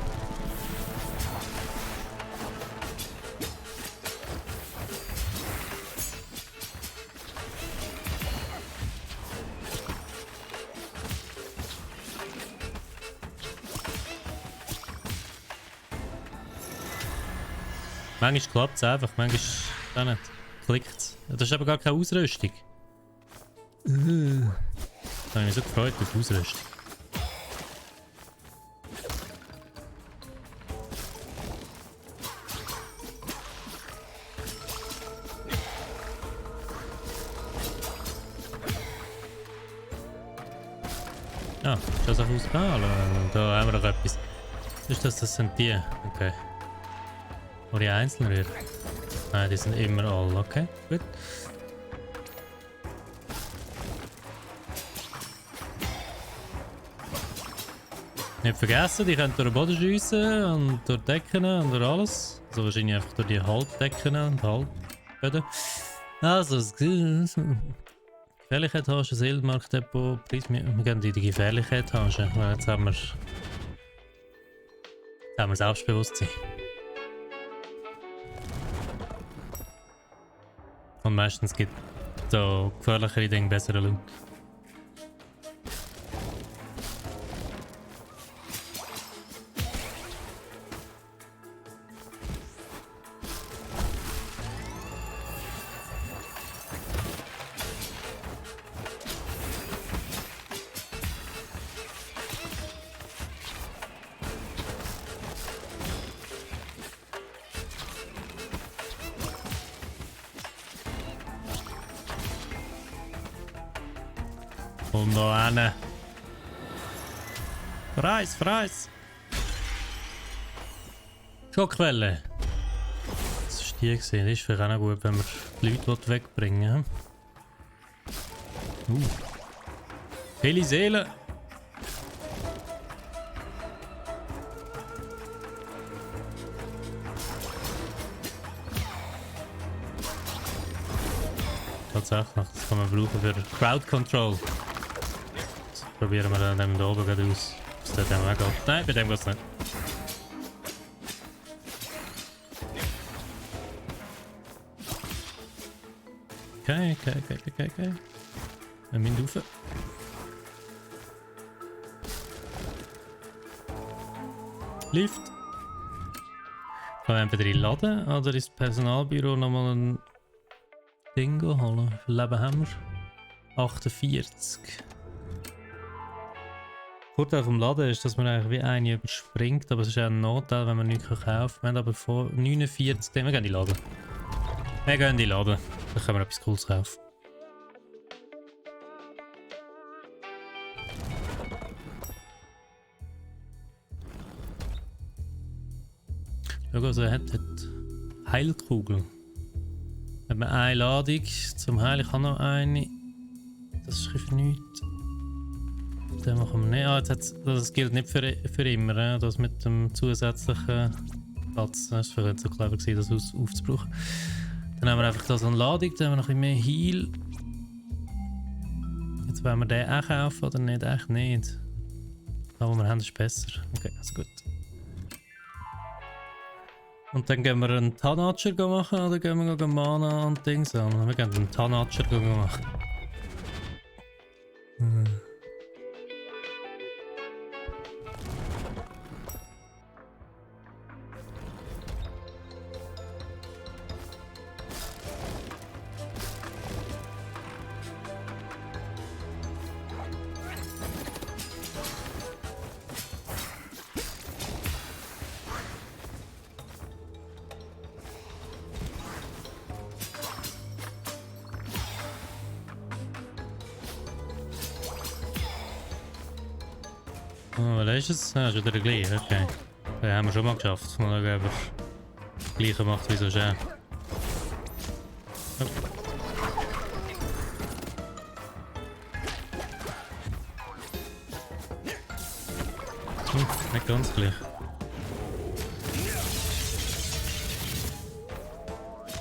[SPEAKER 1] Manchmal klappt es einfach, manchmal auch nicht. Klickt es. Das ist aber gar keine Ausrüstung. Da habe ich mich so gefreut auf Ausrüstung. Ah, ist das auch aus? Ah, da haben wir noch etwas. Das sind die. Okay. Oder die einzeln wieder? Nein, die sind immer alle. Okay, gut. Nicht vergessen, die können durch den Boden schiessen und durch Decken und durch alles. Also wahrscheinlich einfach durch die Halbdecken und Halbböden. Also, Gefährlichkeitstage, Seelmarktdepot, Preis. Wir gehen in die Gefährlichkeitstage. Jetzt haben wir Selbstbewusstsein. Und meistens gibt es so gefährlichere Dinge bessere Loot. Und da hinten. Freis! Schockwelle! Das war die gesehen. Das ist vielleicht auch noch gut, wenn wir die Leute wegbringen. Viele Seelen! Tatsächlich, das kann man brauchen für Crowd Control. Probieren wir dann dem da oben gerade aus. Ist der dem weggeht? Nein, bei dem geht es nicht. Okay. Wir müssen rauf. Lift. Kann man entweder in den Laden oder ins Personalbüro nochmal ein Ding holen. Wie viel Leben haben wir? 48. Der Vorteil vom Laden ist, dass man eigentlich wie eine überspringt, aber es ist auch ein Nachteil, wenn man nichts kaufen kann. Wir haben aber vor 49, wir gehen in die Laden. Dann können wir etwas Cooles kaufen. Schau, also er hat Heilkugel. Wenn man eine Ladung zum Heilen, ich habe noch eine. Das ist für nichts. Den machen wir nicht. Ah, das gilt nicht für immer, das mit dem zusätzlichen Platz. Das war vielleicht so clever gewesen, das aufzubrauchen. Dann haben wir einfach da so eine Ladung, dann haben wir noch ein bisschen mehr Heal. Jetzt wollen wir den auch kaufen oder nicht? Echt nicht. Das, was wir haben, ist besser. Okay, also gut. Und dann gehen wir einen Tanager machen oder gehen wir Mana und Dings sammeln? Wir gehen einen Tanager machen. Oh, was ist es? Ah, ist wieder der gleiche, okay. Den haben wir schon mal geschafft. Mal schauen, ob er das gleiche macht wie so schön. Oh. Nicht ganz gleich.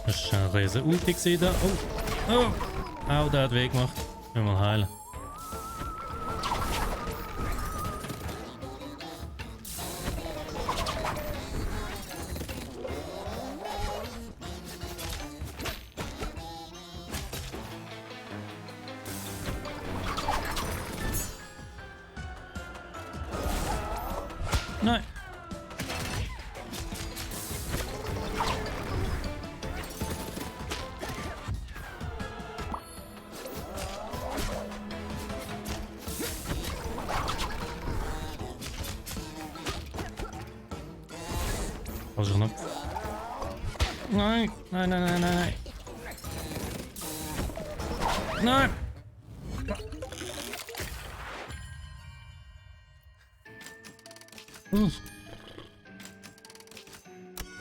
[SPEAKER 1] Das war ein riesen Ulti da. Oh! Oh! Au, der hat weh gemacht. Ich will mal heilen. Nein! Falscher Knopf. Nein! Nein, nein, nein, nein, nein! Nein!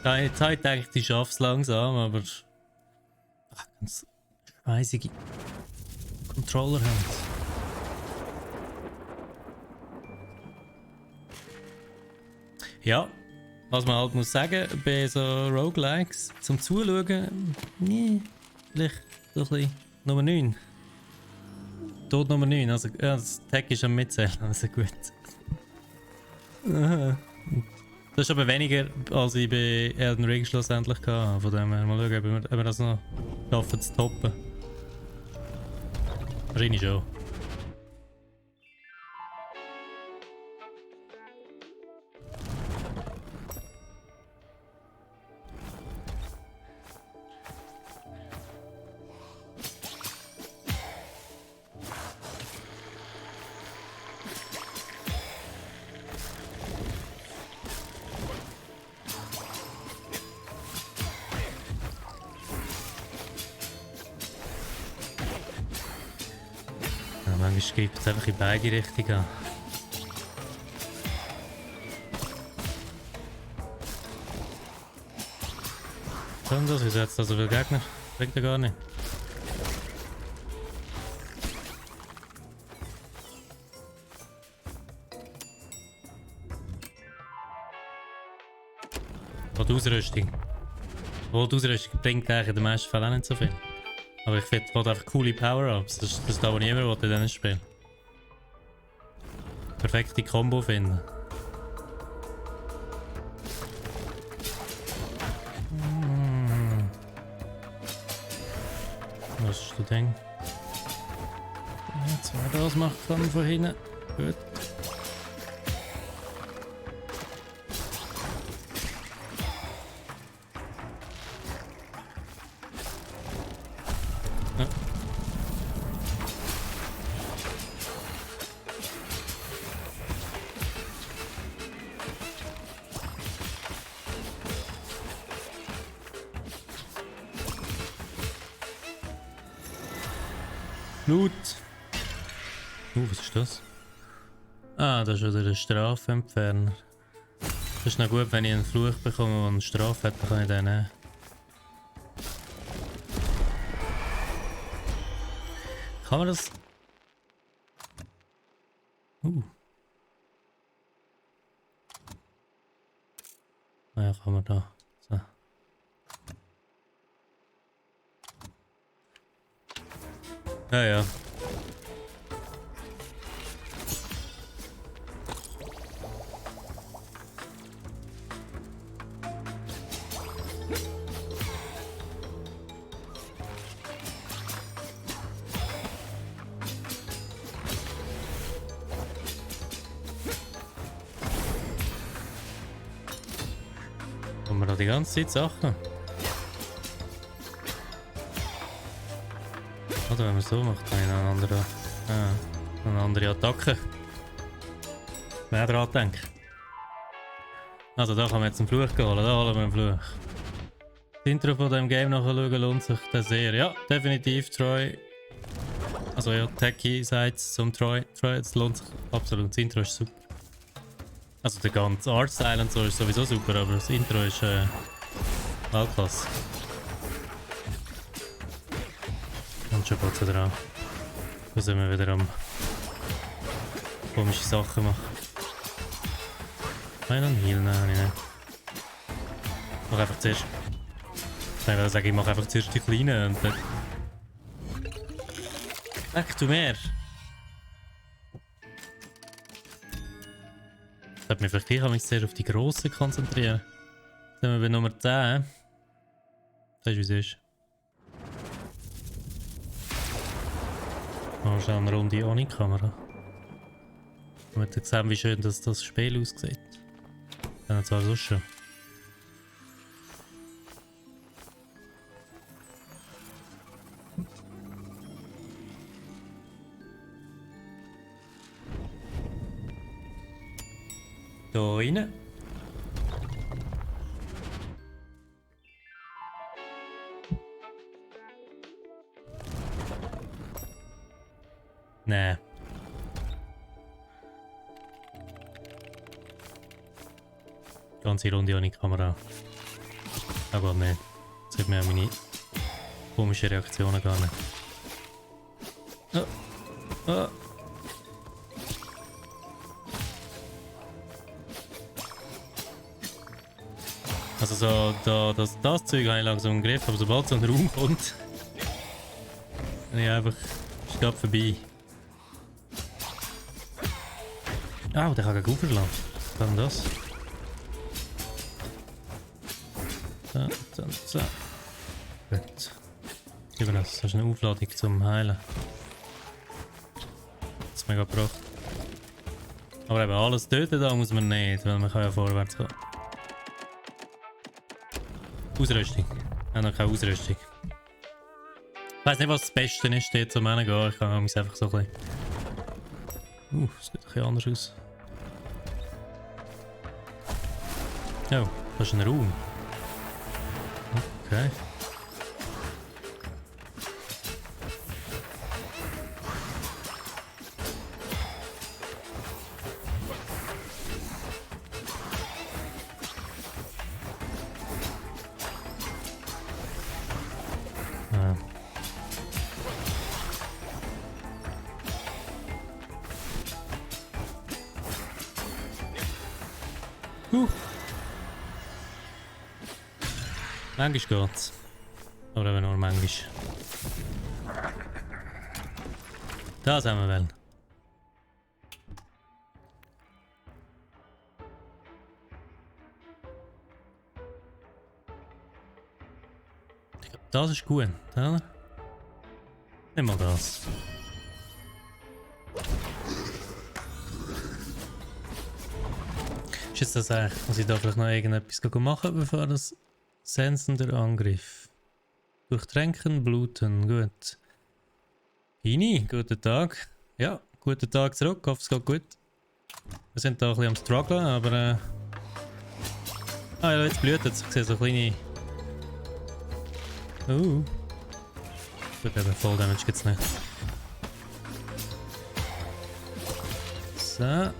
[SPEAKER 1] Ja, jetzt habe ich gedacht, ich schaffe es langsam, aber... Ach, ganz schweisige Controller haben. Ja, was man halt muss sagen, bei so Roguelikes zum Zuschauen, nee, vielleicht so ein bisschen Nummer 9. Tod Nummer 9, also ja, das Tag ist am Mitzählen, also gut. Das ist aber weniger, als ich bei Elden Ring schlussendlich hatte. Von dem her mal schauen, ob wir das noch schaffen zu toppen. Wahrscheinlich schon. Manchmal gibt es einfach in beide Richtungen an. Kann das? Wieso hat es da so viele Gegner? Bringt ja gar nicht. Oh, die Ausrüstung. Obwohl die Ausrüstung bringt eigentlich in den meisten Fällen auch nicht so viel. Aber ich finde, es einfach coole Power-Ups. Das ist das, was ich immer in diesem Spiel. Perfekte Combo finden. Was ist das Ding? Jetzt, wer das macht, kann von hinten. Gut. Ja. Blut. Was ist das? Ah, das ist wieder der Strafentferner. Das ist noch gut, wenn ich einen Fluch bekomme, der eine Strafe hat, dann kann ich den nehmen. Kann man das? Ah ja, kann man da. So. Ja, ja. Haben wir da die ganze Zeit Sachen? Oder wenn man so macht, dann eine andere Attacke. Wer daran denkt. Also da kann man jetzt einen Fluch holen, da holen wir einen Fluch. Das Intro von diesem Game nachschauen lohnt sich dann sehr. Ja, definitiv Troy. Also ja, Techie sagt zum Troy. Troy, es lohnt sich absolut. Das Intro ist super. Also der ganze Artstyle und so ist sowieso super, aber das Intro ist Weltklasse. Und schon geht's wieder an. Da sind wir wieder am komische Sachen machen. Nein, dann Heal, nein, nicht. Ich mach einfach zuerst. Ich würde sagen, ich mache einfach zuerst die kleinen und dann. Ach du mehr! Ich sollte mich vielleicht mich zuerst auf die grossen konzentrieren. Dann sind wir bei Nummer 10. Das ist wie es ist. Mal schnell eine Runde ohne Kamera. Damit ihr seht, wie schön das Spiel aussieht. Dann zwar so schon. Da rein. Nee. Ganze Runde ohne Kamera. Aber nicht. Das sieht mir auch meine komischen Reaktionen gar nicht. Oh. Oh. Also so, das Zeug habe ich langsam im Griff, aber sobald so ein Raum kommt, bin ich einfach steht vorbei. Ah, der kann gegen Ufer lassen. Was kann denn das? So. Gut. Gib mir das ist eine Aufladung zum Heilen. Das ist mega gebracht. Aber eben alles töten da muss man nicht, weil man kann ja vorwärts gehen. Ausrüstung. Ich habe noch keine Ausrüstung. Ich weiß nicht, was das Beste ist, dort zum Hingehen. Ich kann mich einfach so ein bisschen... das sieht ein bisschen anders aus. Oh, das ist ein Raum. Okay. Manchmal geht's. Aber eben nur manchmal. Das haben wir wollen. Ich glaube, das ist gut, oder? Nimm mal das. Ist jetzt das eigentlich? Muss ich da vielleicht noch irgendetwas machen, bevor das sensender Angriff? Durchtränken, bluten, gut. Ini, guten Tag. Ja, guten Tag zurück, hoffe es geht gut. Wir sind da ein bisschen am strugglen, aber ah ja, jetzt blutet es. Ich sehe so kleine... Gut, eben Voll Damage gibt es nicht. So.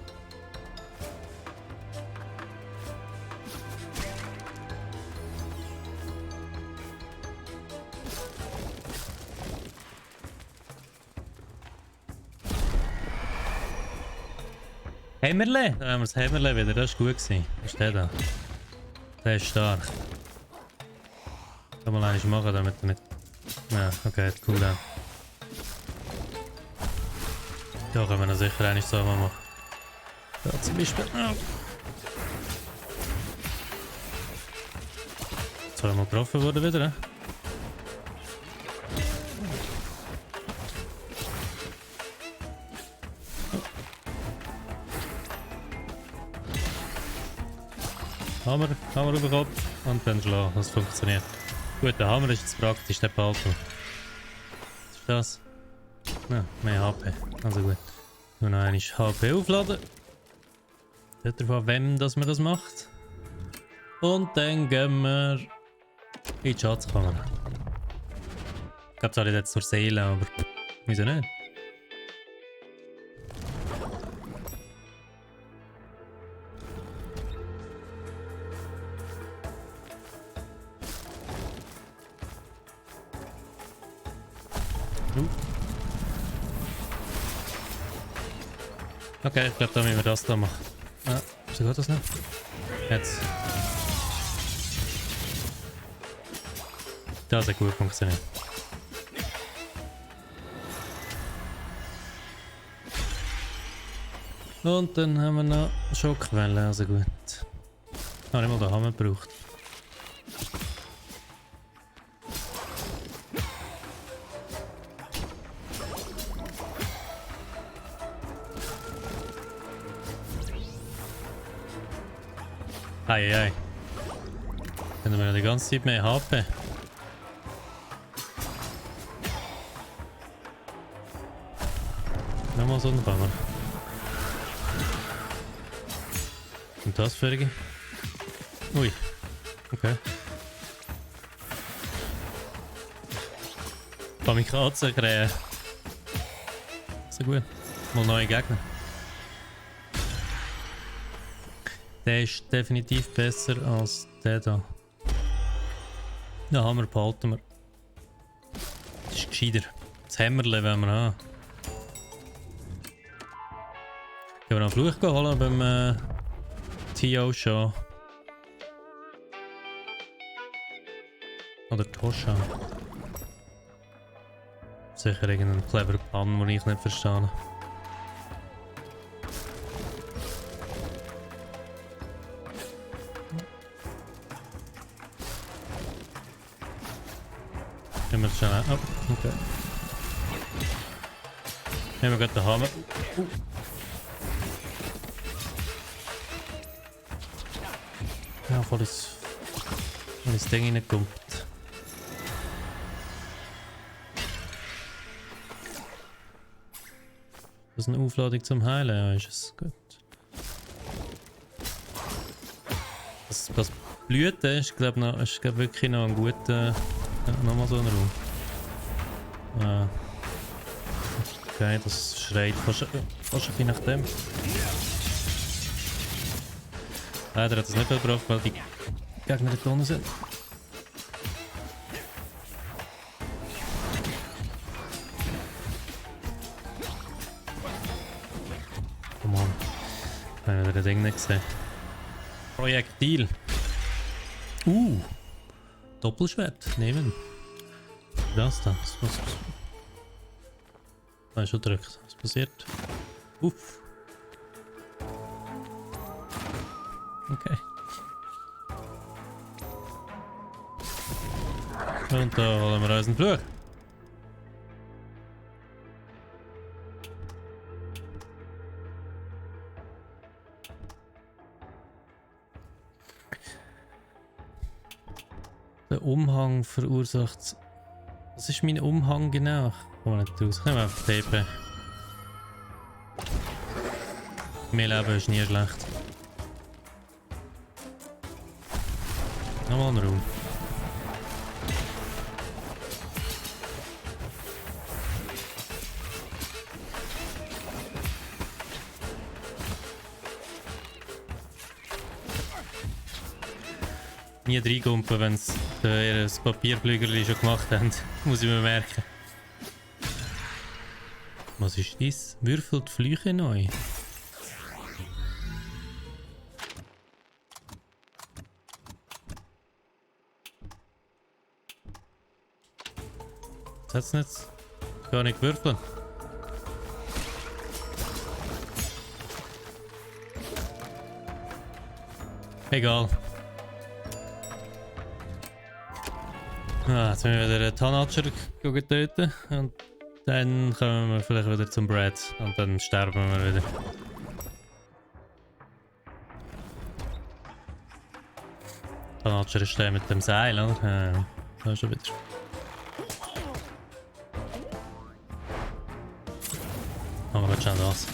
[SPEAKER 1] Hämmerle! Da haben wir das Hämmerle wieder, das war gut gewesen. Was ist der da? Der ist stark. Kann mal eines machen, damit er nicht... Ja, okay, cool dann. Da können wir noch sicher eines so machen. Da zum Beispiel... Oh. Zweimal getroffen worden wieder, ne? Hammer über den Kopf und dann schlagen. Das funktioniert. Gut, der Hammer ist jetzt praktisch, der behalten. Was ist das? Ja, mehr HP. Also gut. Nur noch einmal HP aufladen. Hört davon, wem dass man das macht. Und dann gehen wir in die Schatzkammer. Ich glaube, es alle jetzt zur Seele, aber wieso nicht? Okay, ich glaube, da müssen wir das da machen. Ah, so geht das nicht? Jetzt. Das hat gut funktioniert. Und dann haben wir noch Schockwellen, also gut. Habe ich mal den Hammer gebraucht. Ei. Dann haben wir die ganze Zeit mehr HP. Nochmal so ein Hammer. Und das fertig? Ui. Okay. Kann mich kratzen kriegen. So gut. Mal neue Gegner. Der ist definitiv besser als der da. Den Hammer behalten wir. Das ist gescheiter. Das Hämmerle wollen wir haben. Ich habe noch einen Fluch holen beim Tio schon. Oder Tosha. Sicher irgendein cleverer Plan, den ich nicht verstehe. Nehmen wir schnell. Oh, okay. Nehmen wir gerade den Hammer. Ja, voll ins Ding reingekommen. Das ist eine Aufladung zum Heilen, ja, ist es gut. Das Blüten ist, glaube ich, wirklich noch ein guter. Nochmal so ein Raum. Okay, das schreit fast ein bisschen nach dem. Leider hat es nicht gebraucht, weil die Gegner da unten sind. Komm on. Ich habe wieder das Ding nicht gesehen. Projektil. Doppelschwert nehmen. Das da. Was schon gedrückt. Was passiert? Uff. Okay. Und da holen wir uns einen Fluch. Der Umhang verursacht. Was ist mein Umhang genau? Ich komme nicht raus. Nehmen wir einfach TP. Mehr Leben ist nie schlecht. Nochmal einen Raum. Nie reingumpen, wenn sie ihr Papierflügerli schon gemacht haben. Muss ich mir merken. Was ist das? Würfelt Flüche neu? Was hat's nicht? Gar nicht würfeln. Egal. Jetzt müssen wir wieder den Tanager töten und dann kommen wir vielleicht wieder zum Brad und dann sterben wir wieder. Tanager ist der mit dem Seil, oder? Ja, da ist schon wieder. Aber wir schon das.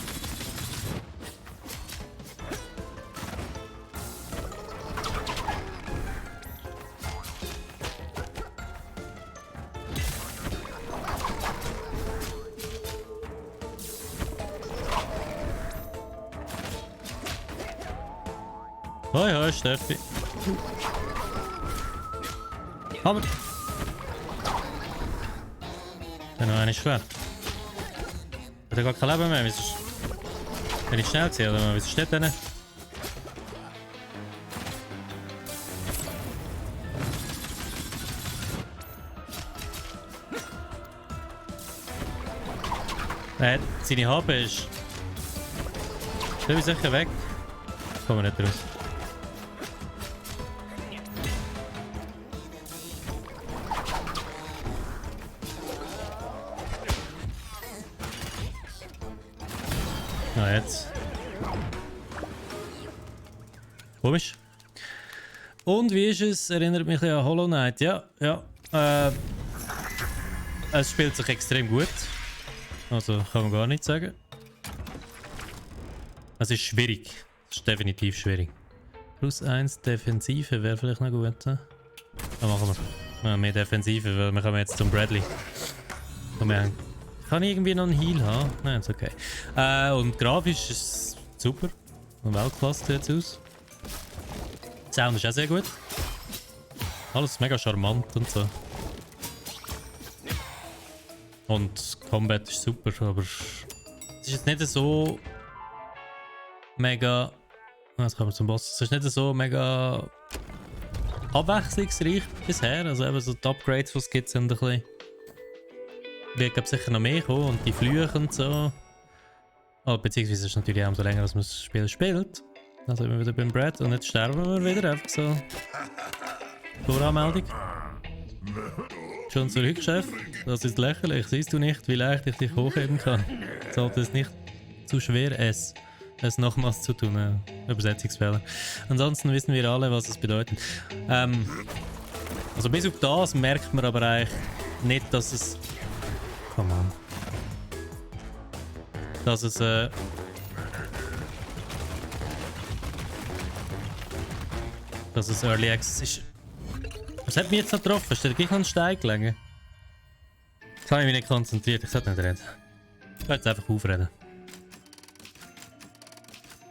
[SPEAKER 1] Hoi, Steffi. Wenn noch eine schwer. Hat er gar kein Leben mehr? Bin ich schnell gewesen, oder? Wieso steht der nicht? Seine HP ist... Soll ich sicher weg? Kommen wir nicht raus. Ah, jetzt. Komisch. Und wie ist es? Erinnert mich an Hollow Knight. Ja. Es spielt sich extrem gut. Also kann man gar nicht sagen. Es ist schwierig. Es ist definitiv schwierig. +1 Defensive wäre vielleicht noch gut. Dann machen wir. Ja, mehr Defensive, weil wir kommen jetzt zum Bradley. Kann ich irgendwie noch einen Heal haben? Nein, ist okay. Und grafisch ist es super. Und Weltklasse sieht es aus. Sound ist auch sehr gut. Alles mega charmant und so. Und Combat ist super, aber es ist jetzt nicht so mega... Jetzt kommen wir zum Boss. Es ist nicht so mega abwechslungsreich bisher. Also eben so die Upgrades, die es gibt, sind ein bisschen... Wird sicher noch mehr kommen und die Flüche und so. Oh, beziehungsweise ist es natürlich auch umso länger, als man das Spiel spielt. Also sind wir wieder beim Brad und jetzt sterben wir wieder einfach so. Voranmeldung. Schon zurück, Chef. Das ist lächerlich. Siehst du nicht, wie leicht ich dich hochheben kann? Sollte es nicht zu schwer es nochmals zu tun. Übersetzungsfehler. Ansonsten wissen wir alle, was es bedeutet. Also bis auf das merkt man aber eigentlich nicht, dass es... Come on. Dass es Early Access ist. Was hat mich jetzt noch getroffen? Ist der gleich an den Stein gelegen? Jetzt habe ich mich nicht konzentriert, ich sollte nicht reden. Ich werde jetzt einfach aufreden.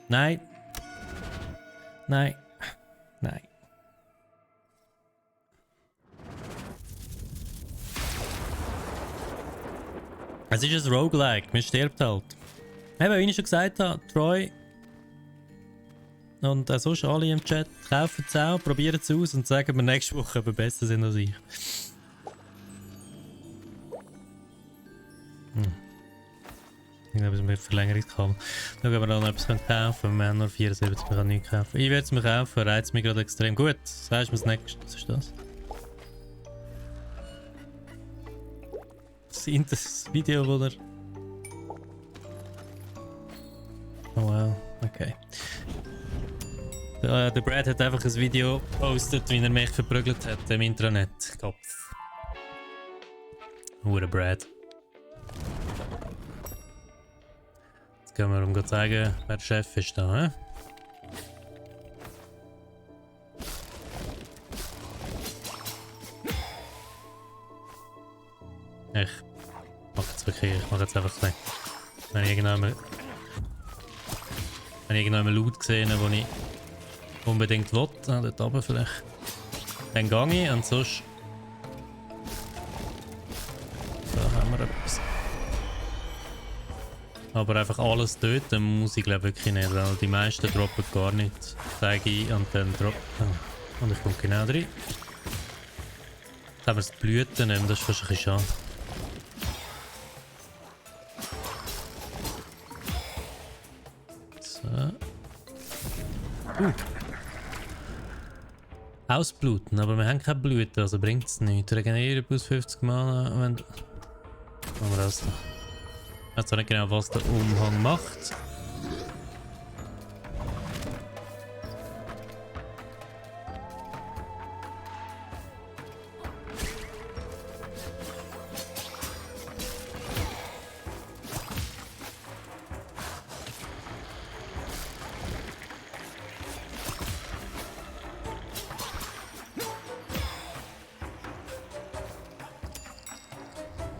[SPEAKER 1] Nein. Nein. Nein. Es ist ein Roguelike, man stirbt halt. Eben, wie ich schon gesagt habe, Troy und sonst alle im Chat, kaufen es auch, probieren es aus und sagen mir nächste Woche, ob wir besser sind als ich. Ich glaube, es ist mit Verlängerungskabel. Schauen, ob wir noch etwas kaufen können. Wir haben nur 74, wir können nichts kaufen. Ich werde es mir kaufen, reizt mich gerade extrem gut. Sagst du mir das nächste? Was ist das? Das Video, wo er... Oh wow, okay. Der Brad hat einfach ein Video gepostet, wie er mich verprügelt hat im Intranet. Kopf. Hure Brad. Jetzt gehen wir um zu zeigen, wer der Chef ist da, hä? Ich mache jetzt einfach ein bisschen. Wenn ich irgendjemand laut gesehen habe, den ich unbedingt will, dort oben vielleicht, dann gehe ich und sonst... Da haben wir etwas. Aber einfach alles töten muss ich glaube wirklich nicht, weil die meisten droppen gar nicht. Zeige ich und dann droppen. Und ich komme genau rein. Jetzt haben wir das Blüten nicht mehr, das ist fast ein bisschen schade. Ausbluten, aber wir haben kein Blut, also bringt es nichts. Regenerieren plus 50 Mal, wenn... Machen wir das da. Ich weiß zwar nicht genau, was der Umhang macht.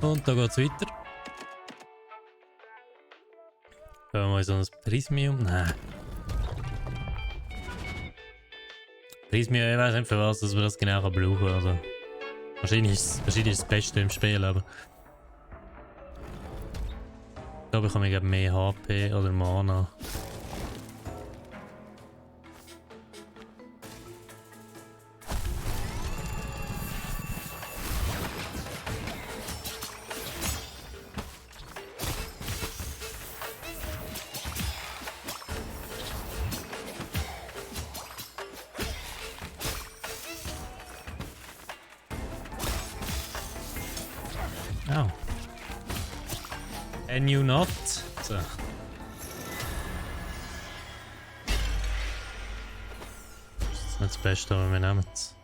[SPEAKER 1] Und da geht es weiter. Gehen wir mal so ein Prismium? Nein. Prismium, ich weiß nicht für was, dass wir das genau brauchen kann. Also, wahrscheinlich ist es das Beste im Spiel, aber Da bekomme ich mehr HP oder Mana. Oh. Can you not? So. Das ist nicht das Beste, aber wir nehmen es.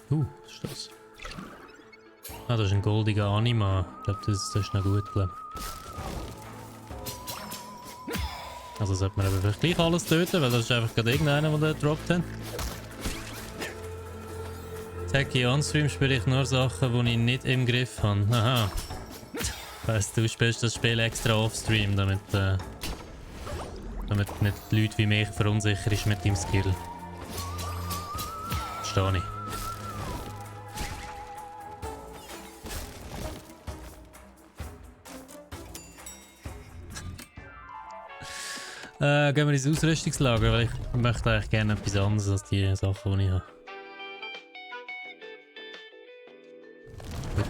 [SPEAKER 1] Was ist das? Ah, das ist ein goldiger Anima. Ich glaube, das ist noch gut. Also sollte man aber vielleicht gleich alles töten, weil das ist einfach gerade irgendeiner, der da droppt hat. Techie on-stream spiele ich nur Sachen, die ich nicht im Griff habe. Aha. Weißt du, spielst das Spiel extra off-stream, damit nicht die Leute wie mich verunsichern ist mit deinem Skill. Verstehe ich. Gehen wir ins Ausrüstungslager, weil ich möchte eigentlich gerne etwas anderes als die Sachen, die ich habe.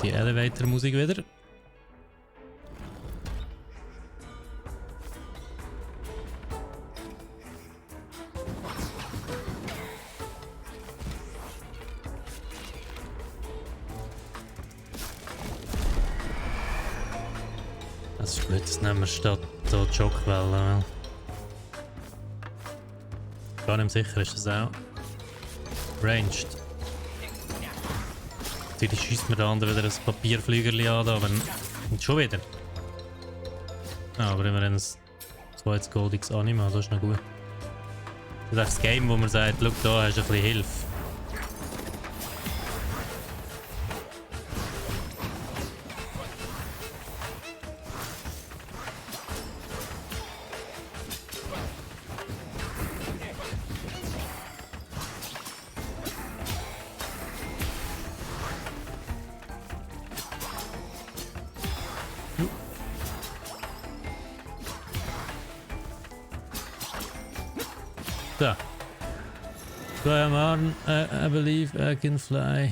[SPEAKER 1] Die Elevator-Musik wieder. Das ist gut, das nehmen wir statt so Jogwellen. Gar nicht sicher, ist das auch ranged. Die schießt mir der andere wieder ein Papierflügerli an, aber schon wieder. Ja, aber immerhin ein zweites goldiges Anima, das ist noch gut. Das ist das Game, wo man sagt, schau, da hast du ein bisschen Hilfe. So. So, I'm on. I believe I can fly.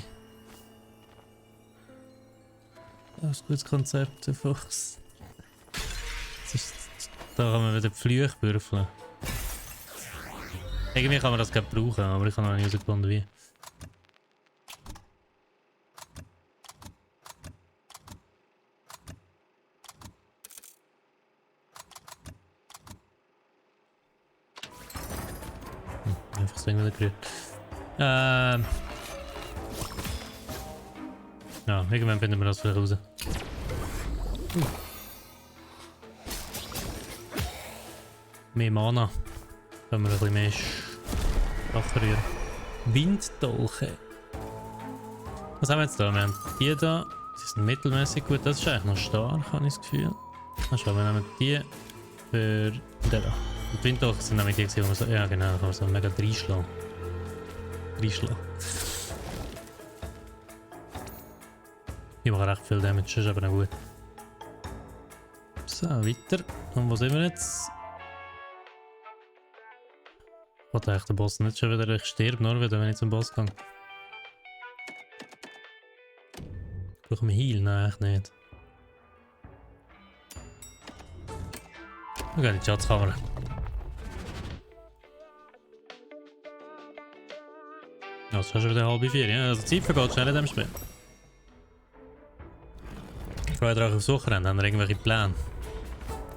[SPEAKER 1] Das ist ein gutes Konzept, der Fuchs. Da kann man wieder die Flüche würfeln. Irgendwie kann man das gerade brauchen, aber ich habe noch nicht herausgefunden, wie. Einfach so wieder gerührt. Ja, irgendwann finden wir das vielleicht raus. Mehr Mana. Können wir ein bisschen mehr Sachen rühren. Winddolche. Was haben wir jetzt da? Wir haben die da. Die sind mittelmäßig gut. Das ist eigentlich noch stark, habe ich das Gefühl. Dann schauen wir, nehmen die für den da. Die Winddolche sind nämlich die, wo man so, ja genau, kann man so mega reinschlagen. Die machen recht viel Damage, das ist aber noch gut. So, weiter. Und wo sind wir jetzt? Ich wollte eigentlich den Boss nicht schon wieder, ich sterbe nur wieder, wenn ich zum Boss gehe. Brauchen wir Heal? Nein, echt nicht. Wir gehen in die Schatzkammer. Ja, es ist schon wieder 3:30, ja. Also die Zeit vergeht schnell in diesem Spiel. Freut euch aufs Wochenende, haben wir irgendwelche Pläne?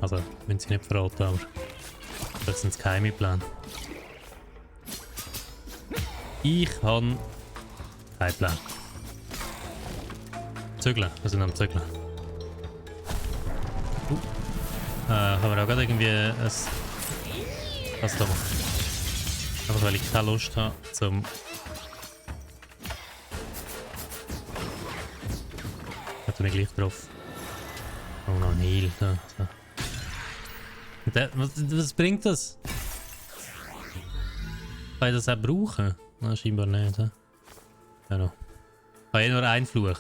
[SPEAKER 1] Also, wenn sie nicht verraten, aber vielleicht sind es geheime Pläne. Ich habe keinen Plan. Zügeln, wir sind am Zügeln. Haben wir auch gerade irgendwie was da machen? Einfach weil ich keine Lust habe zum... Ich bin gleich drauf. Oh, noch ein Heal. So. Was bringt das? Kann ich das auch brauchen? Nein, scheinbar nicht. Ja, no. habe eh nur einen Fluch.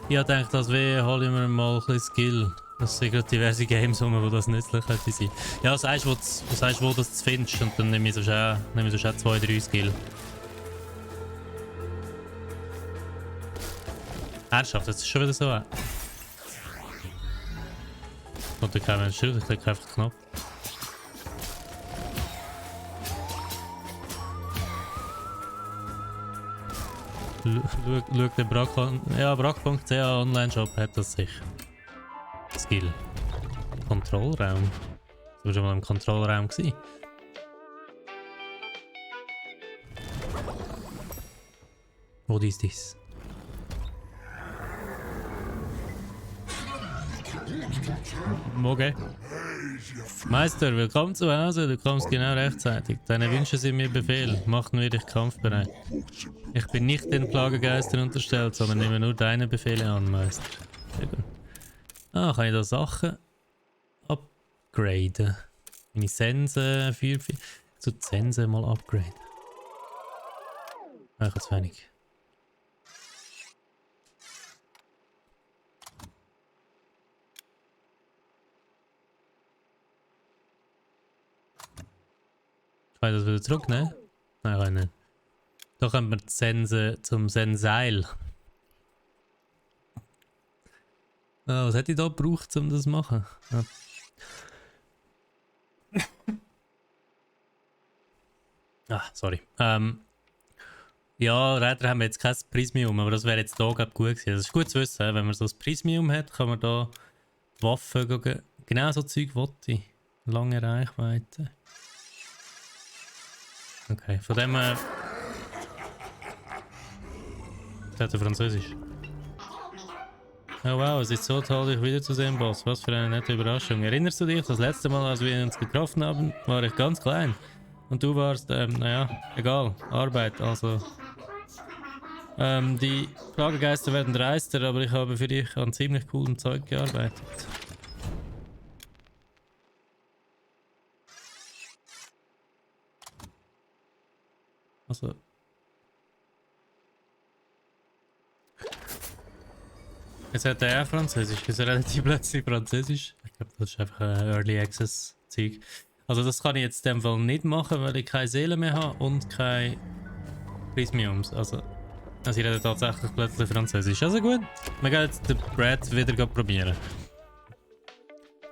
[SPEAKER 1] Ich habe gedacht, das hole ich mir mal ein bisschen Skill. Es sind gerade diverse Games rum, wo das nützlich könnte sein. Ja, sagst wo du das findest und dann nehme ich sonst auch 2, 3 Skill. Ernsthaft, das ist schon wieder so. Und dann kann man Schild, ich klicke einfach den Knopf. Schau den Brack an. Ja, Brack.ch Online-Shop hat das sicher. Skill. Kontrollraum. Du warst schon mal im Kontrollraum gewesen. What is this? Okay. Meister, willkommen zu Hause. Du kommst genau rechtzeitig. Deine Wünsche sind mir Befehl. Machen wir dich kampfbereit. Ich bin nicht den Plagegeistern unterstellt, sondern nehme nur deine Befehle an, Meister. Sehr gut. Ah, kann ich da Sachen upgraden? Meine Sense, so die Sense mal upgraden. Einfach zu wenig. Kann ich das wieder zurücknehmen? Nein, kann ich nicht. Da können wir die Sense zum Senseil. Ah, was hätte ich da gebraucht, um das zu machen? Ja. Ah, sorry. Ja, leider haben wir jetzt kein Prismium, aber das wäre jetzt hier gut gewesen. Das ist gut zu wissen, wenn man so ein Prismium hat, kann man da die Waffen gehen. Genau so Zeug wollte ich. Lange Reichweite. Okay, von dem her... Das hat er Französisch. Oh wow, es ist so toll, dich wiederzusehen, Boss. Was für eine nette Überraschung. Erinnerst du dich, das letzte Mal, als wir uns getroffen haben, war ich ganz klein. Und du warst, naja, egal, Arbeit, also... die Plagegeister werden dreister, aber ich habe für dich an ziemlich coolem Zeug gearbeitet. Also... Jetzt hat er auch Französisch, ist relativ plötzlich Französisch. Ich glaube, das ist einfach ein Early Access Zeug. Also das kann ich jetzt in dem Fall nicht machen, weil ich keine Seele mehr habe und keine Prismiums. Also ich rede tatsächlich plötzlich Französisch. Also gut, wir gehen jetzt den Brad wieder probieren.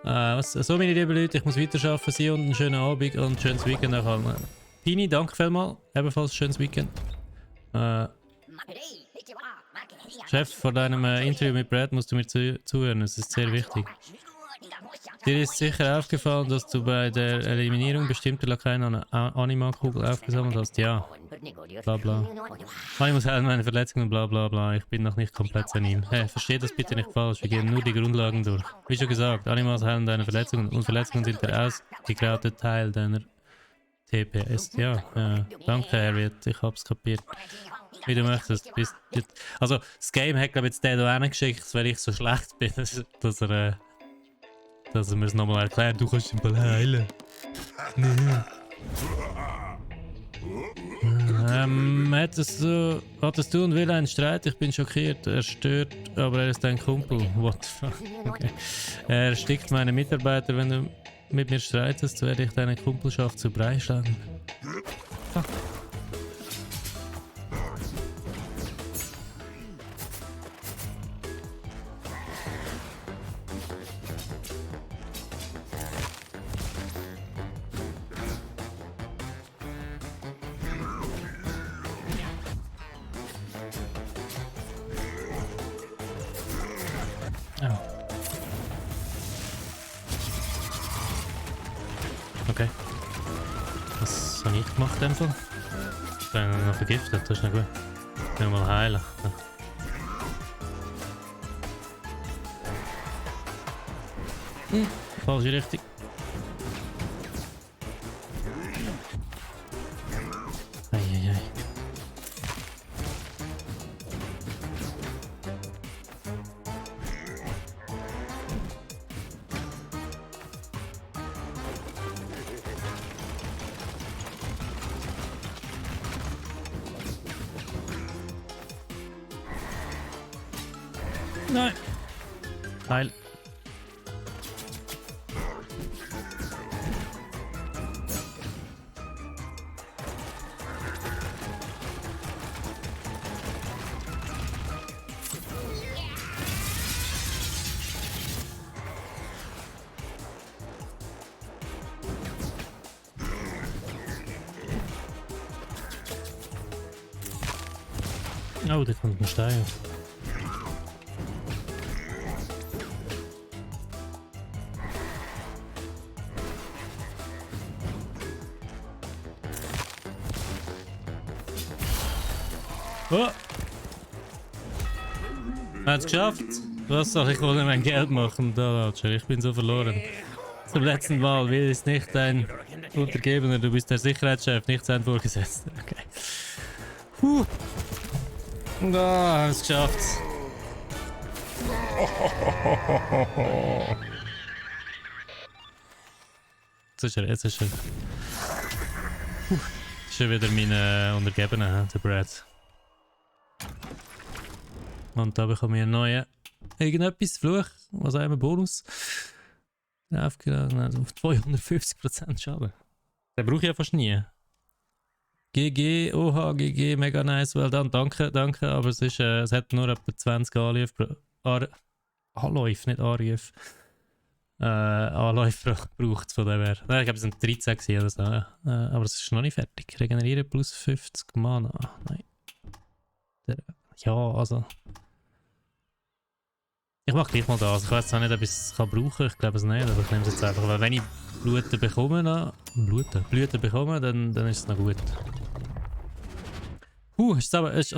[SPEAKER 1] So meine lieben Leute, ich muss weiterarbeiten. Sie und einen schönen Abend und ein schönes Weekend auch allen. Pini, danke vielmals. Ebenfalls ein schönes Weekend. Chef, vor deinem Interview mit Brad musst du mir zuhören, es ist sehr wichtig. Dir ist sicher aufgefallen, dass du bei der Eliminierung bestimmter Lakaien an einer Anima-Kugel aufgesammelt hast. Ja. Bla bla. Ich muss halt meine Verletzungen, bla bla bla. Ich bin noch nicht komplett senil. Hey, versteh das bitte nicht falsch, wir gehen nur die Grundlagen durch. Wie schon gesagt, Animas heilen deine Verletzungen und Verletzungen sind der ausgegraute Teil deiner TPS. Ja, danke Harriet, ich hab's kapiert. Wie du möchtest. Also, das Game hat glaube ich jetzt den hier hingeschickt, weil ich so schlecht bin, dass er mir es nochmal erklärt. Du kannst ihn mal heilen. Hattest du und Will einen Streit? Ich bin schockiert. Er stört, aber er ist dein Kumpel. What the fuck? Okay. Er erstickt meine Mitarbeiter. Wenn du mit mir streitest, werde ich deine Kumpelschaft zu Brei schlagen. Fuck. Okay. Was habe ich gemacht in dem Fall? Ich bin noch vergiftet, das ist nicht gut. Ich will mal heilen. Ja. Falsche Richtung. Eieiei. Nein! Heil! Oh, da kommt ein Stein. Oh! Wir haben es geschafft! Was soll ich ohne mein Geld machen, da, Roger? Ich bin so verloren. Zum letzten Mal will ich nicht dein Untergebener, du bist der Sicherheitschef, nicht sein Vorgesetzter. Okay. Puh! Da, haben wir es geschafft. Jetzt ist er. Puh. Das ist ja wieder mein Untergebener, der Brad. Und da bekomme ich einen neuen irgendetwas, Fluch, was auch immer, Bonus. Aufgeladen auf 250% Schaden. Den brauche ich ja fast nie. GG, oha, GG, mega nice, well done, danke, danke, aber es hat nur etwa 20 Anläufe, Anläufe, nicht Anläufe. Anläufe braucht von dem her. Nein, ich glaube es sind 13 gewesen oder so. Aber es ist noch nicht fertig. Regenerieren plus 50 Mana. Nein. Ja, also. Ich mache gleich mal das. Ich weiß auch nicht, ob ich es brauchen kann. Ich glaube es nicht, aber ich nehme es jetzt einfach. Weil wenn ich Blüten bekomme, dann ist es noch gut. Ist aber, ist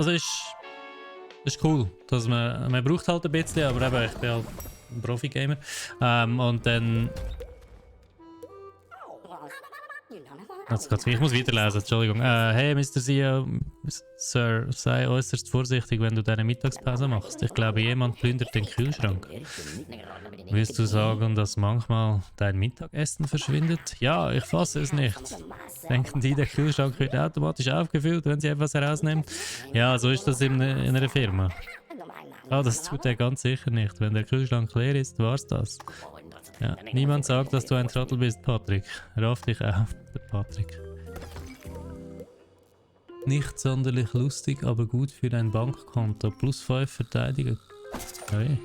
[SPEAKER 1] cool. Dass man braucht halt ein bisschen, aber eben, ich bin halt ein Profi-Gamer. Und dann... Ich muss weiterlesen, Entschuldigung. Hey Mr. CEO, Sir, sei äußerst vorsichtig, wenn du deine Mittagspause machst. Ich glaube, jemand plündert den Kühlschrank. Willst du sagen, dass manchmal dein Mittagessen verschwindet? Ja, ich fasse es nicht. Denken die, der Kühlschrank wird automatisch aufgefüllt, wenn sie etwas herausnehmen? Ja, so ist das in einer Firma. Ah, das tut er ganz sicher nicht. Wenn der Kühlschrank leer ist, war's das. Ja, niemand sagt, dass du ein Trottel bist, Patrick. Raff dich auf, der Patrick. Nicht sonderlich lustig, aber gut für dein Bankkonto. Plus 5 Verteidigung. Hey.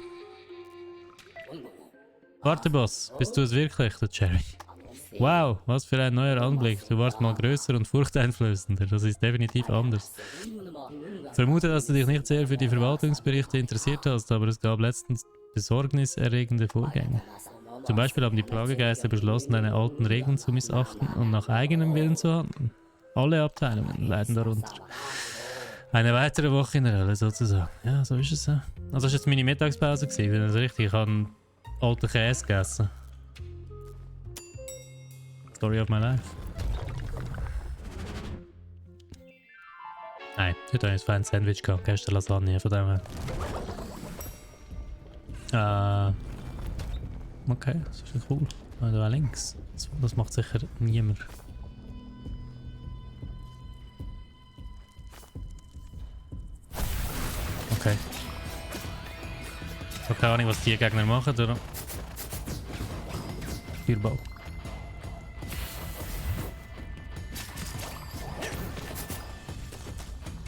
[SPEAKER 1] Warte, Boss, bist du es wirklich, der Jerry? Wow, was für ein neuer Anblick. Du warst mal größer und furchteinflößender. Das ist definitiv anders. Ich vermute, dass du dich nicht sehr für die Verwaltungsberichte interessiert hast, aber es gab letztens besorgniserregende Vorgänge. Zum Beispiel haben die Plagegeister beschlossen, deine alten Regeln zu missachten und nach eigenem Willen zu handeln. Alle Abteilungen leiden darunter. Eine weitere Woche in der Hölle sozusagen. Ja, so ist es. Also das war jetzt meine Mittagspause gewesen, also richtig, ich habe alten Käse gegessen. Story of my life. Nein, heute habe ich ein feines Sandwich gehabt, gestern Lasagne, von dem her. Okay, das ist ja cool. Da links. Das macht sicher niemand. Okay. Ich habe keine Ahnung, was die Gegner machen, oder? Vierbau.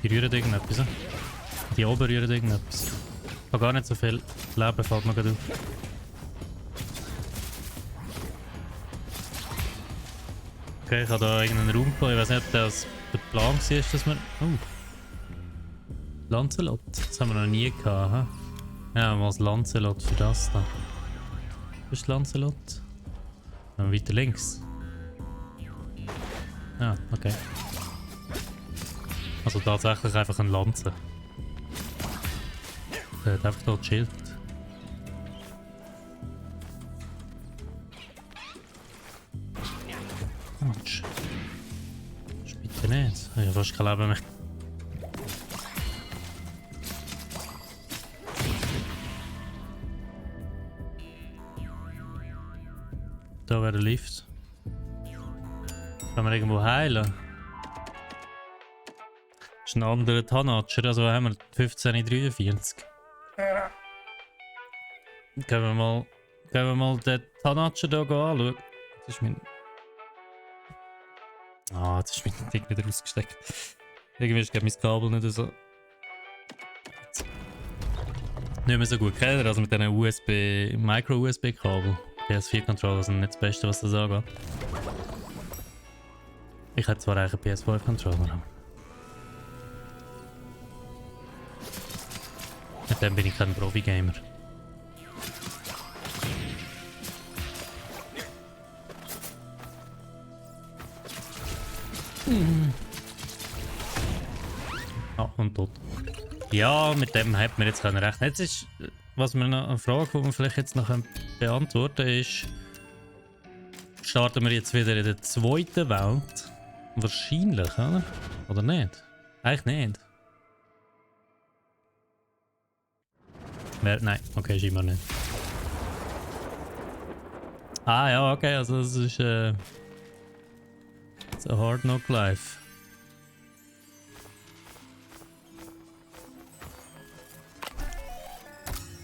[SPEAKER 1] Die rühren irgendetwas. Die oben rühren irgendetwas. Ich habe gar nicht so viel Leben, fällt mir gerade auf. Okay, ich habe da irgendeinen Raum gefunden. Ich weiß nicht, ob das der Plan war, dass wir... Oh. Lancelot. Das haben wir noch nie gehabt. He? Ja, mal das Lancelot für das da. Wo ist Lancelot? Weiter links. Ah, okay. Also tatsächlich einfach ein Lanze. Der hat einfach dort Schild. Quatsch. Bitte nicht. Ich habe fast kein Leben mehr. Da wäre der Lift. Kann man irgendwo heilen? Das ist ein anderer Tanatscher, also haben wir 1543. Gehen wir mal den Tanacher hier anschauen. Das ist mein... Ah, jetzt ist mein Ding wieder rausgesteckt. Irgendwie ist mein Kabel nicht so... Nicht mehr so gut, gell? Also mit diesen Micro-USB-Kabel. PS4-Controller sind nicht das Beste, was das angeht. Ich hätte zwar eigentlich einen PS5-Controller. Mit dem bin ich kein Profi-Gamer. Ah, und tot. Ja, mit dem hat man jetzt rechnen. Jetzt ist, was mir noch eine Frage, die wir vielleicht jetzt noch beantworten können, ist, starten wir jetzt wieder in der zweiten Welt? Wahrscheinlich, oder? Oder nicht? Eigentlich nicht. Nein, okay, scheinbar nicht. Ah ja, okay, also das ist it's a hard knock life.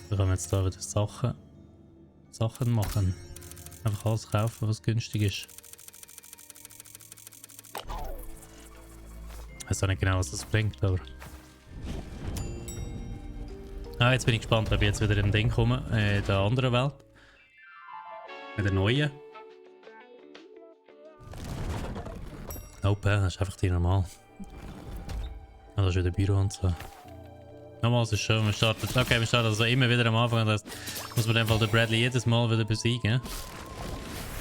[SPEAKER 1] Wir können jetzt da wieder Sachen machen. Einfach alles kaufen, was günstig ist. Ich weiß auch nicht genau, was das bringt, aber... Ah, jetzt bin ich gespannt, ob ich jetzt wieder in Ding komme, in der anderen Welt. In der neuen. Nope, das ist einfach die normal. Ah, das ist wieder Büro und so. Nochmal, es ist schön, wir starten also immer wieder am Anfang, das muss man einfach den Bradley jedes Mal wieder besiegen.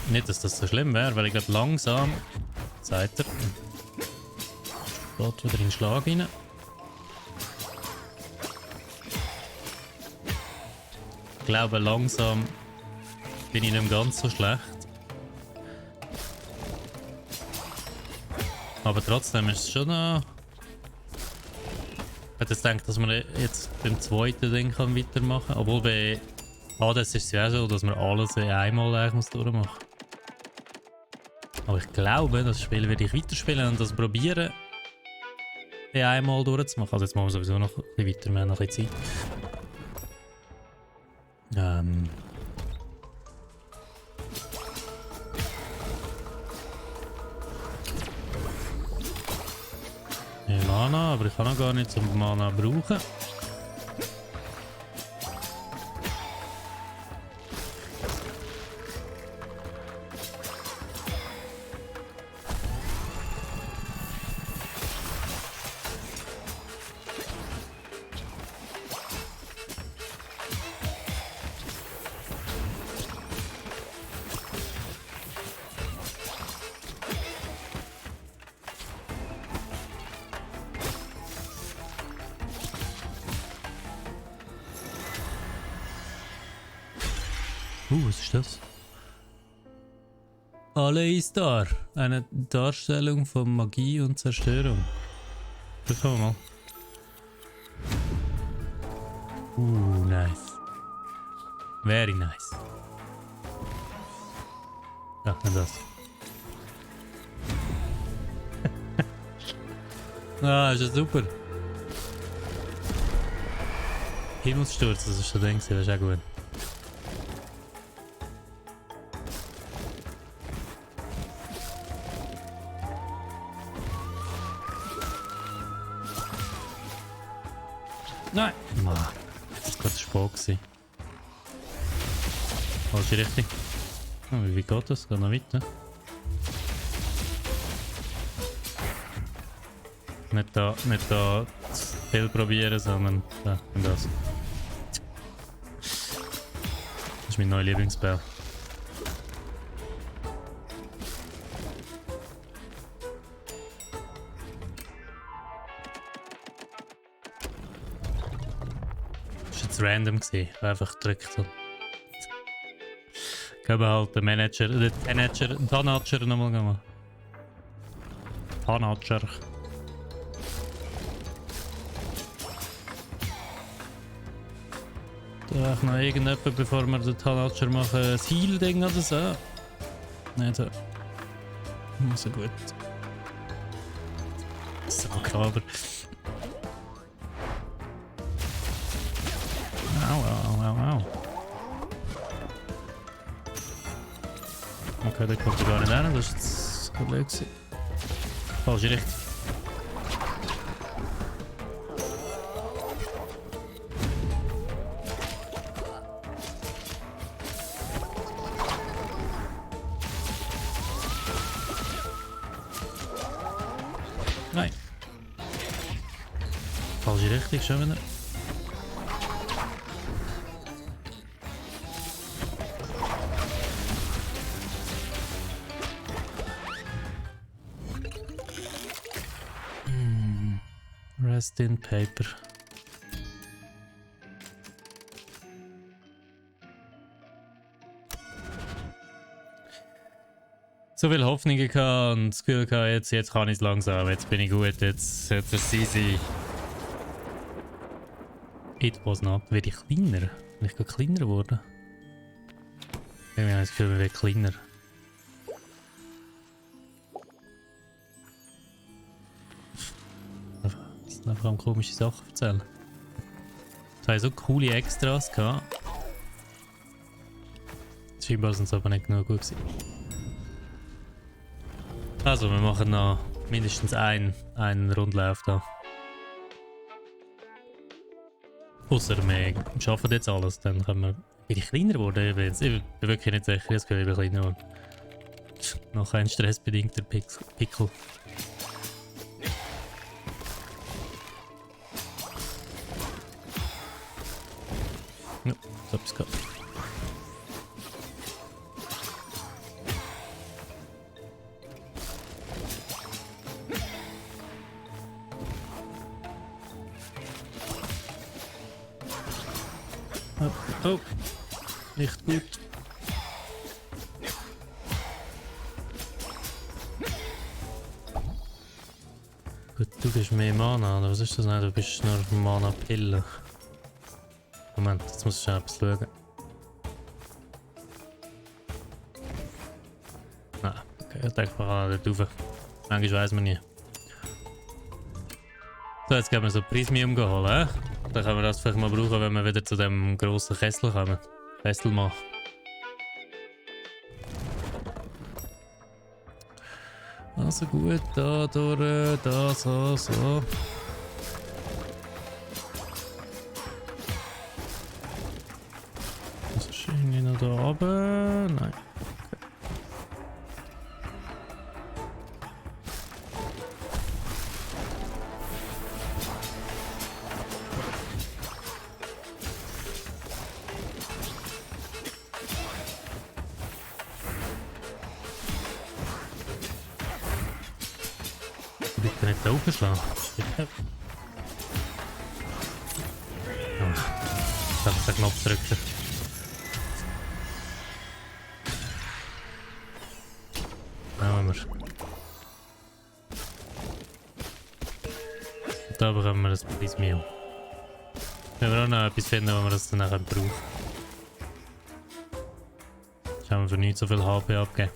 [SPEAKER 1] Nicht, dass das so schlimm wäre, weil ich gerade langsam... Seid ihr? Geht wieder in den Schlag rein. Ich glaube, langsam bin ich nicht mehr ganz so schlecht. Aber trotzdem ist es schon noch... Ich hätte jetzt gedacht, dass man jetzt beim zweiten Ding kann weitermachen kann. Obwohl bei Hades ist es ja auch so, dass man alles einmal eigentlich durchmachen muss. Aber ich glaube, das Spiel werde ich weiterspielen und das probieren, einmal durchzumachen. Also jetzt machen wir sowieso noch ein bisschen weiter, wir haben noch ein bisschen Zeit. Mana, aber ich kann noch gar nicht zum Mana brauchen. Was ist das? Aleistar. Eine Darstellung von Magie und Zerstörung. Das schauen wir mal. Nice. Very nice. Ja, und das. Ist ja super. Himmelssturz, das ist schon Ding, das ist auch gut. Nein! Mann, das war gerade Sport gewesen. Falsche Richtung. Oh, wie geht das? Geht noch weiter? Nicht da zu viel probieren, sondern da und das. Das ist mein neuer Lieblingsball. Random gesehen, einfach gedrückt. Ich habe halt den Manager, den Tanacher nochmal gemacht. Tanacher. Da auch noch irgendjemand, bevor wir den Tanacher machen, ein Heal-Ding oder so. Nicht so. Nicht so gut. So, aber. Au. Okay, der kommt gar nicht hin, das ist jetzt blöd gewesen. Falsche Richtung. Nein. Falsche Richtung, schon wieder. Rest in paper. So viel Hoffnungen gehabt und das Gefühl gehabt, jetzt kann ich es langsam, jetzt bin ich gut, jetzt ist es easy. It was not. Werde ich kleiner? Bin ich kleiner geworden? Irgendwie habe ich das Gefühl, wir werden kleiner. Einfach am komische Sachen erzählen. Es haben so coole Extras gehabt. Scheinbar sind es aber nicht genug gut gewesen. Also, wir machen noch mindestens einen Rundlauf da. Ausser wir schaffen jetzt alles, dann können wir... Bin ich kleiner geworden? Ich bin wirklich nicht sicher, ich bin kleiner geworden. Noch ein stressbedingter Pickel. Ja, so etwas gehabt. Oh, nicht gut. Gut, du bist mehr Mana, oder was ist das? Nein, du bist nur Mana-Pille. Moment, jetzt muss ich schnell etwas schauen. Nein, okay, ich denke, man kann dort rauf. Manchmal weiss man nie. So, jetzt gehen wir so Prismium holen, dann können wir das vielleicht mal brauchen, wenn wir wieder zu dem grossen Kessel kommen. Kessel machen. Also gut, da durch, da so. Das ist irgendwie noch da oben. Nein. Ich kann nicht da aufschlagen. Ich darf den Knopf drücken. Nehmen wir. Und da bekommen wir das Prismium. Wir werden auch noch etwas finden, wo wir das dann nachher brauchen. Jetzt haben wir für nicht so viel HP abgegeben.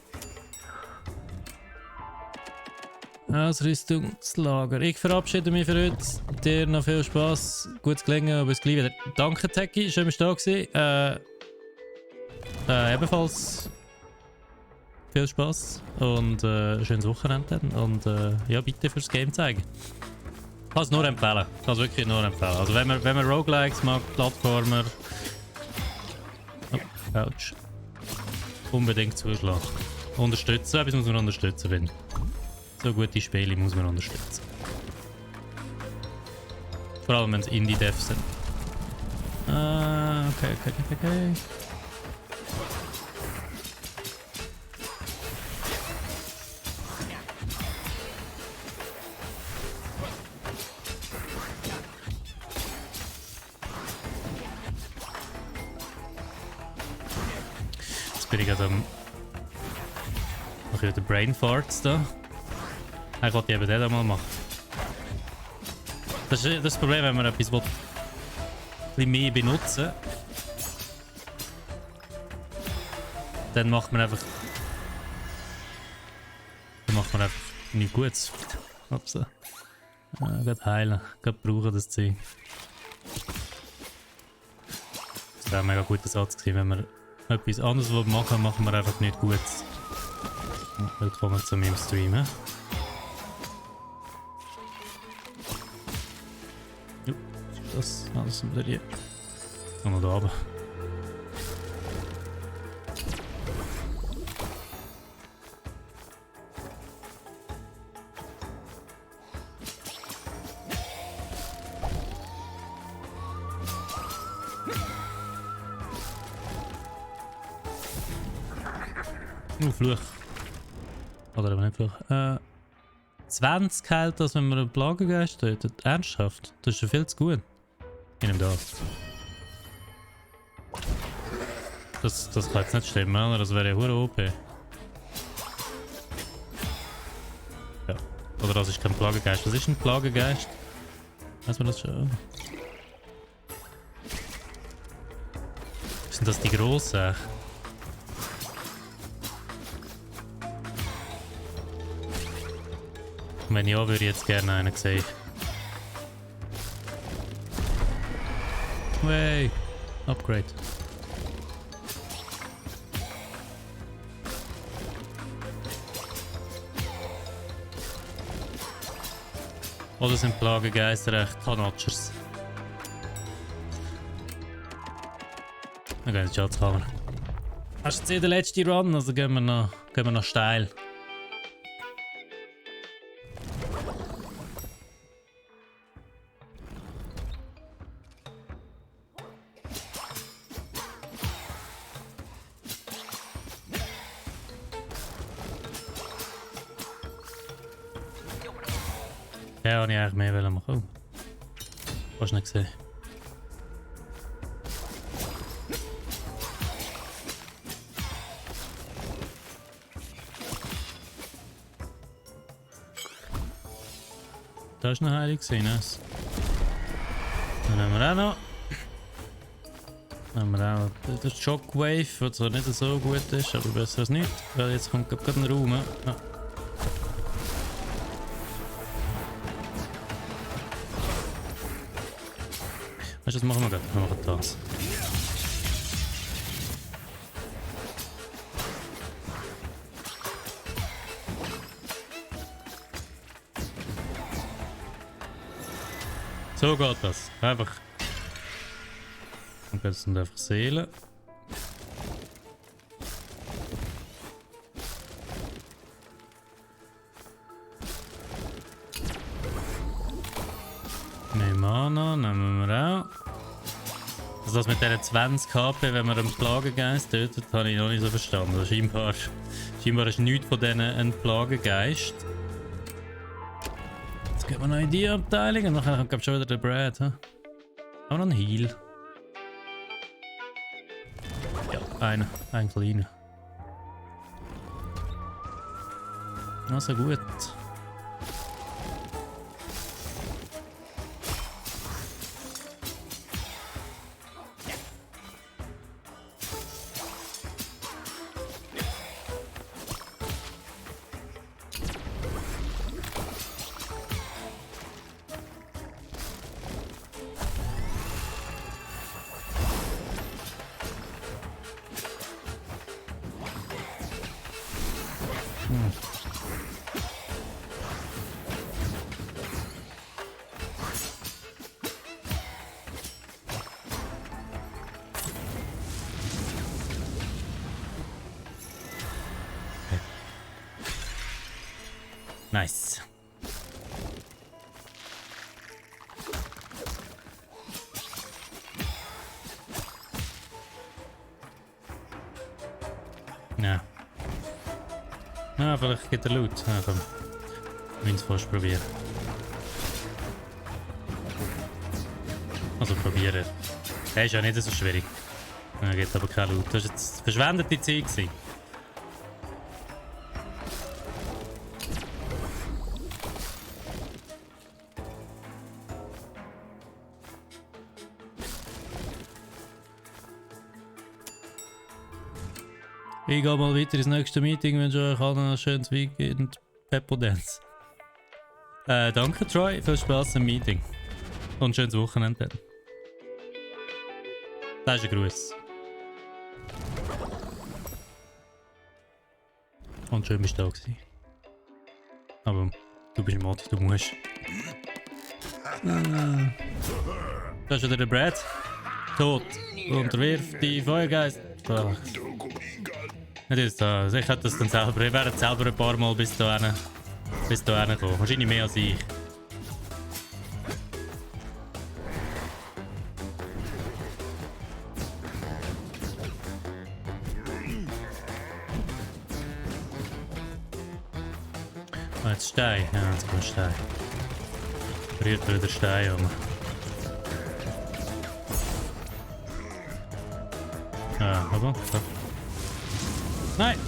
[SPEAKER 1] Ausrüstungslager. Ich verabschiede mich für heute. Dir noch viel Spass, gutes Gelingen, aber bis gleich wieder. Danke Techie, schön dass du da gewesen. Ebenfalls viel Spass und schönes Wochenende. Und ja, bitte fürs Game zeigen. Ich kann es nur empfehlen. Ich kann es wirklich nur empfehlen. Also wenn man Roguelikes mag, Plattformer, Couch, unbedingt zuschlagen. Unterstützen, etwas muss man unterstützen finden. So gute Spiele muss man unterstützen. Vor allem wenn es Indie-Devs sind. Okay. Jetzt bin ich gerade am... Mache ich wieder Brain Farts da. Ich wollte eben den mal machen. Das ist das Problem, wenn man etwas ein bisschen mehr benutzen, dann macht man einfach nichts Gutes. Ups. Gerade heilen, gerade brauchen das Zeug. Das wäre ein mega guter Satz gewesen, wenn man etwas anderes machen will, machen wir einfach nichts Gutes. Willkommen zu meinem Stream. Jo, das alles wieder hier. Und noch da oben. Fluch. Oder aber nicht Fluch. 20 hält das, wenn man einen Plagengeist tötet. Ernsthaft? Das ist ja viel zu gut. Ich nehme das. Das kann jetzt nicht stimmen, oder? Das wäre ja hure OP. Ja. Oder das ist kein Plagengeist. Was ist ein Plagengeist? Weiß man das schon? Sind das die grossen? Wenn ja, würde ich jetzt gerne einen sehen. Way! Upgrade. Oder sind Plagegeister echt Kanatschers? Wir gehen jetzt schon zu Kammer. Hast du jetzt hier den letzten Run? Also gehen wir noch steil. Ja, habe ich eigentlich mehr machen. Oh, hast du nicht gesehen. Da ist noch heilig gesehen, nice. Dann haben wir auch noch. Dann haben wir auch den Shockwave, der zwar nicht so gut ist, aber besser als nichts. Weil jetzt kommt gerade ein Raum. Ja. Weißt du, was machen wir gerade? Wir machen das. So geht das. Einfach. Und jetzt sind einfach Seelen. Mana nehmen wir auch. Also das mit diesen 20 HP, wenn man einen Plagengeist tötet, habe ich noch nicht so verstanden. Also scheinbar ist nichts von denen ein Plagengeist. Jetzt gehen wir noch in die Abteilung und nachher kommt schon wieder der Brad. He? Auch noch ein Heal. Ja, ein kleiner. Also gut. Nice. Ja. Ja, vielleicht geht der Loot. Ja, komm. Wir müssen es fast probieren. Also probieren. Das ist ja nicht so schwierig. Ja, geht aber kein Loot. Das war jetzt verschwendete Zeit gewesen. Ich gehe mal weiter ins nächste Meeting, wünsche euch allen ein schönes Weekend. Peppo Dance. Danke Troy, viel Spaß im Meeting. Und schönes Wochenende. Das ist ein Gruß. Und schön bist du da gewesen. Aber du bist Mod, du musst. Da ist wieder der Brad. Tot. Unterwirf die Feuergeist. Fuck. Nicht ist das. Ich hätte das dann selber. Ich werde selber ein paar Mal bis hierhin kommen. Wahrscheinlich mehr als ich. Ah, jetzt Stein. Ja, jetzt kommt Stein. Rührt wieder Stein um. Ja, aber. Nein!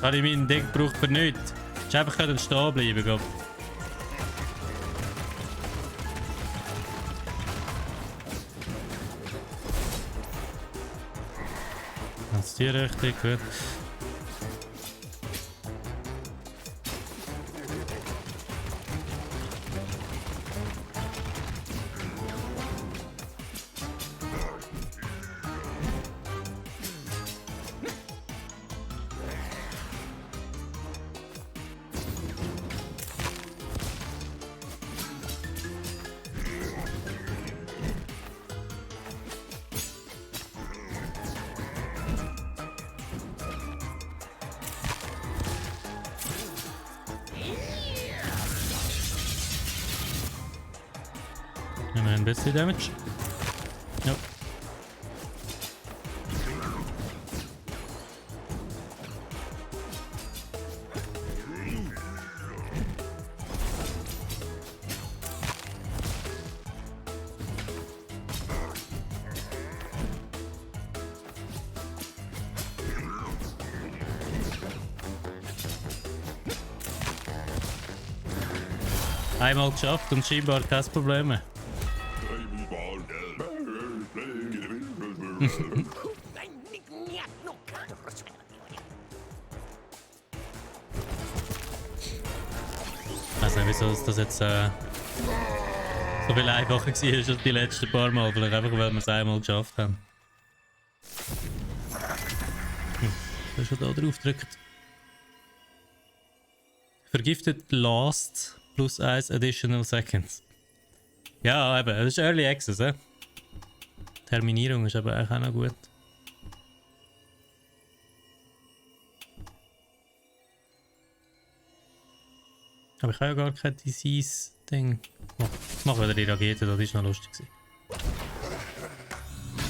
[SPEAKER 1] Habe ich meinen Deck gebraucht für nichts. Ich einfach stehen bleiben, Gott. Das ist die richtig gut. Ein bisschen Damage. Ja. Einmal geschafft und scheinbar kein Problem mehr. Ich weiß nicht, wieso das jetzt so viel einfacher war als die letzten paar Mal. Vielleicht einfach, weil wir es einmal geschafft haben. Da schon da drauf drückt. Vergiftet Last plus 1 Additional Seconds. Ja, eben, das ist Early Access, eh? Terminierung ist aber eigentlich auch noch gut. Aber ich habe ja gar kein Disease-Ding. Ich mache wieder die Rakete, das war noch lustig.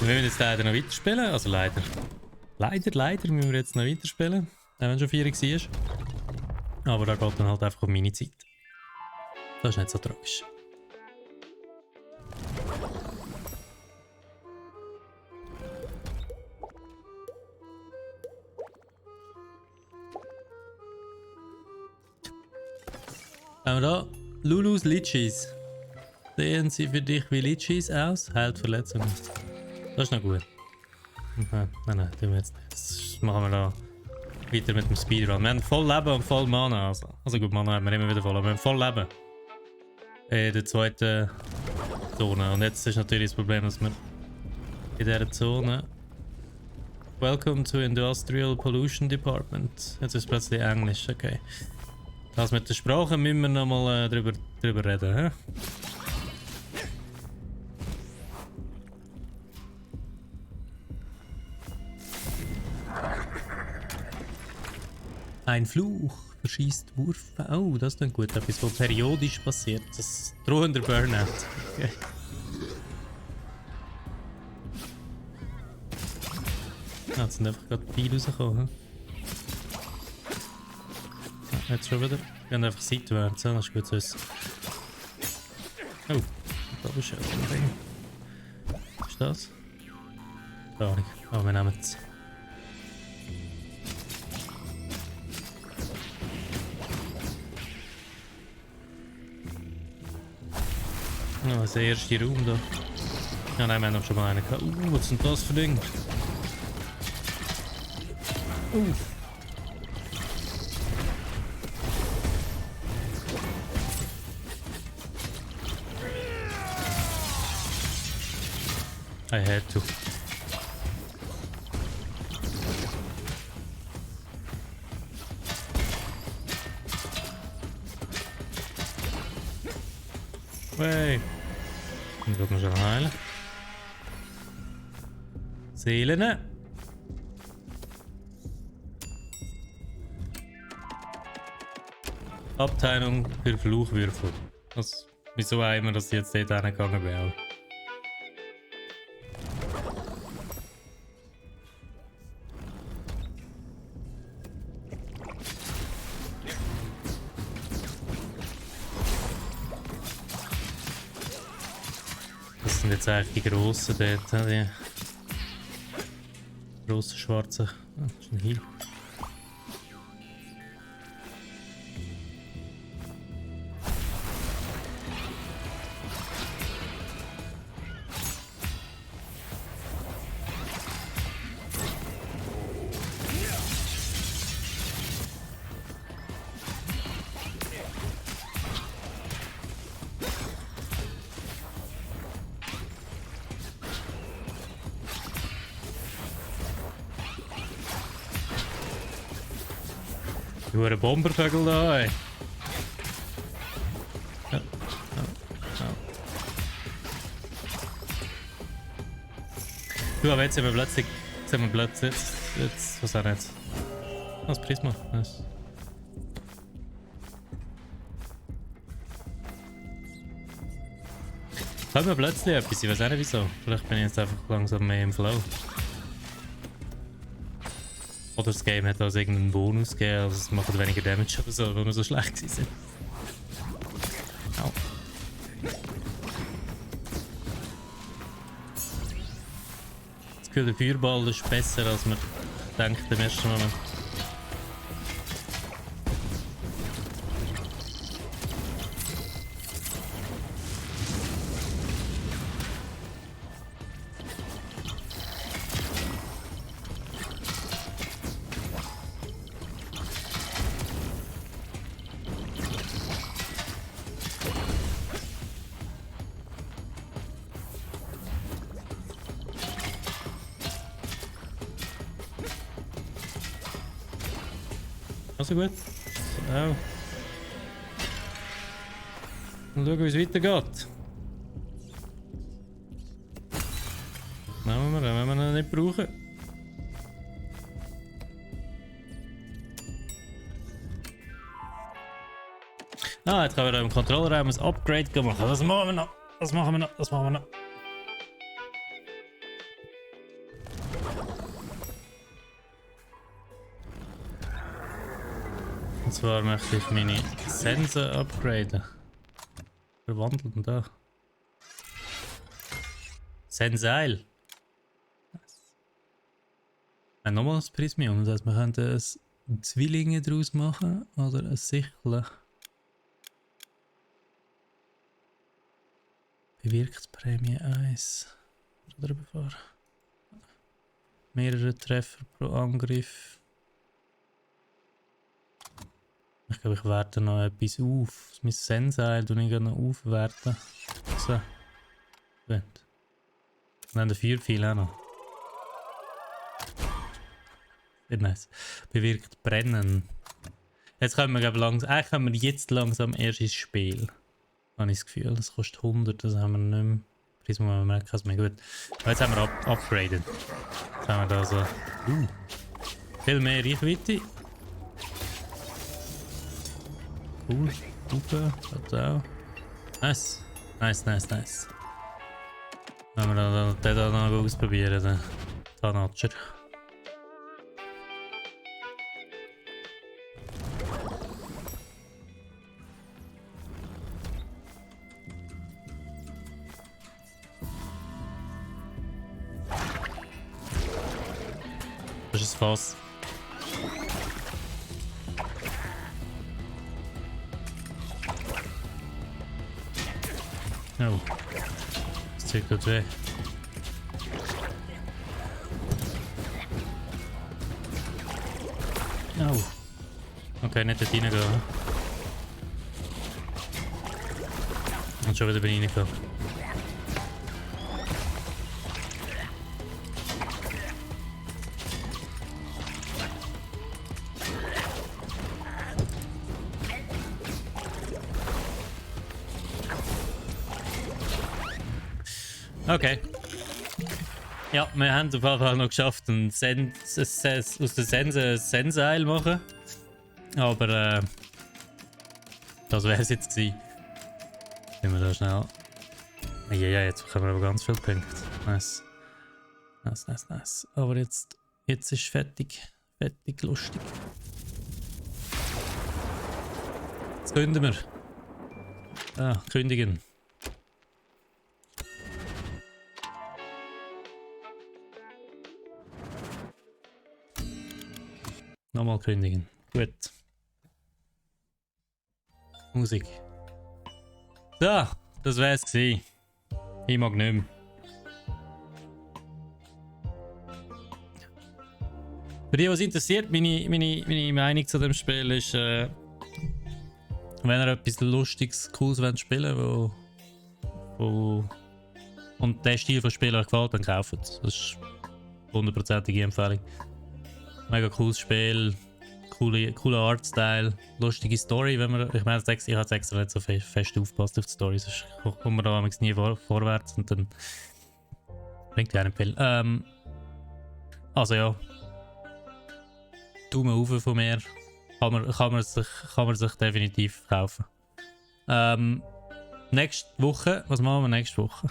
[SPEAKER 1] Wir müssen jetzt leider noch weiterspielen, also leider. Leider müssen wir jetzt noch weiterspielen, auch wenn schon 4 war. Aber da geht dann halt einfach um meine Zeit. Das ist nicht so tragisch. Haben wir da Lulus Litchis. Sehen sie für dich wie Litchis aus? Heilt Verletzungen. Das ist noch gut. Okay. Nein, tun wir jetzt nicht. Das machen wir da weiter mit dem Speedrun. Wir haben voll Leben und voll Mana. Also gut, Mana haben wir immer wieder voll, aber wir haben voll Leben. In der zweiten Zone. Und jetzt ist natürlich das Problem, dass wir in dieser Zone. Welcome to Industrial Pollution Department. Jetzt ist es plötzlich Englisch, okay. Das mit der Sprache müssen wir nochmal drüber reden. He? Ein Fluch verschießt Wurf. Oh, das ist dann gut. Etwas, was periodisch passiert. Das drohender Burnout. Okay. Jetzt sind einfach gerade Pfeile rausgekommen. Jetzt schon wieder. Wir gehen einfach seitwärts, das ist gut zu wissen. Oh, da ist ja ein Ding. Was ist das? Keine Ahnung, aber wir nehmen es. Ja, das ist der erste Raum da. Ja, nein, wir haben schon mal einen gehabt. Was sind das für Dinge? I had to. Hey. Und wird man schon heilen. Seelen. Abteilung für Fluchwürfel. Das, wieso auch immer, dass ich jetzt dort hingegangen bin. Das sind jetzt eigentlich die grossen dort, die grossen schwarzen. Ah, das ist ein Heal. Du hast einen Bombervögel da, ey. Ja. Du, aber jetzt sind wir plötzlich... Jetzt, was auch nicht. Das Prisma. Nice. Haben wir plötzlich etwas, ich weiß auch nicht wieso. Vielleicht bin ich jetzt einfach langsam mehr im Flow. Oder das Game hat also irgendeinen Bonus gegeben, also es macht weniger Damage oder so, weil wir so schlecht sind. Au. Das Gefühl, der Feuerball ist besser, als man denkt im ersten Moment. Also gut. So. Und schauen, wie es weitergeht. Nehmen wir, wenn wir ihn nicht brauchen. Ah, jetzt können wir im Kontrollraum ein Upgrade machen. Das machen wir noch. Das machen wir noch. Das machen wir noch. Und zwar möchte ich meine Sense upgraden. Verwandeln da. Senseil. Nochmal das Prismium. Das heißt, wir könnten ein Zwillinge daraus machen oder ein Sichel. Bewirkt Prämie 1. Oder befahren. Mehrere Treffer pro Angriff. Ich glaube, ich werte noch etwas auf. Mein Senseil tue ich noch aufwerten. So. Gut. Und dann der Feuerpfeil auch noch. Sehr nice. Bewirkt Brennen. Jetzt können wir langsam. Eigentlich haben wir jetzt langsam erst ins Spiel. Habe ich das Gefühl. Das kostet 100, das haben wir nicht mehr. Prisma haben wir merken, mehr gut. Aber jetzt haben wir upgraded. Jetzt haben wir da so. Viel mehr Reichweite. Cool. Super. Das auch. Nice. Nice. Wenn wir den da noch ausprobieren, den Tanatscher. Das ist Fass. Oh. Das Zeug tut weh. Oh. Okay, nicht dort reingehen. Und schon wieder bin ich reingegangen. Okay. Ja, wir haben auf jeden Fall noch geschafft, aus der Sense ein Senseil machen. Aber das wäre es jetzt gewesen. Wenn wir da schnell... Ja, jetzt bekommen wir aber ganz viele Punkte. Nice. Nice. Aber jetzt ist fertig. Fertig, lustig. Jetzt kündigen wir. Kündigen. Nochmal kündigen. Gut. Musik. So, das wär's gewesen. Ich mag nicht mehr. Für die, was interessiert, meine Meinung zu dem Spiel ist, wenn ihr etwas Lustiges, Cooles wollt spielen und der Stil von Spiel euch gefällt, dann kauft es. Das ist eine 100%ige Empfehlung. Mega cooles Spiel, cooler Artstyle, lustige Story, wenn man, ich meine, ich habe extra nicht so fest aufgepasst auf die Story, sonst kommt man da nie vorwärts und dann bringt ja nicht viel. Also ja, Daumen hoch von mir, kann man sich definitiv kaufen. Nächste Woche, was machen wir nächste Woche?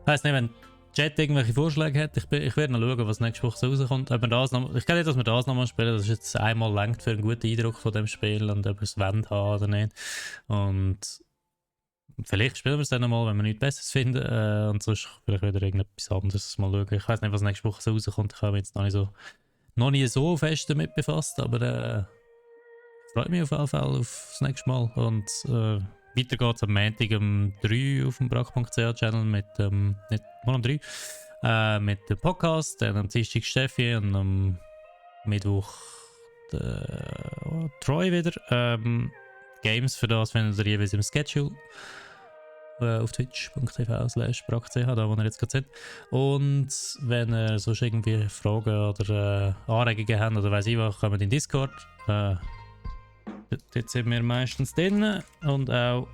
[SPEAKER 1] Ich weiss nicht, wenn Chat irgendwelche Vorschläge hat, ich werde noch schauen, was nächste Woche so rauskommt. Ob wir das noch, ich glaube nicht, dass wir das nochmal spielen, das ist jetzt einmal langt für einen guten Eindruck von dem Spiel und ob wir es wollen haben oder nicht. Und vielleicht spielen wir es dann nochmal, wenn wir nichts Besseres finden. Und sonst vielleicht wieder irgendetwas anderes mal schauen. Ich weiß nicht, was nächste Woche so rauskommt. Ich habe mich jetzt noch nie so fest damit befasst, aber freue mich auf jeden Fall auf das nächste Mal. Und weiter geht es am Montag um 3 auf dem brack.ch-Channel mit nicht mal um 3 mit dem Podcast, dann am Dienstag Steffi und am Mittwoch Troy wieder. Games für das findet ihr jeweils im Schedule auf twitch.tv/brack.ch, da wo ihr jetzt gerade seid. Und wenn ihr sonst irgendwie Fragen oder Anregungen habt oder weiss ich was, kommt in den Discord. Dort sind wir meistens drin und auch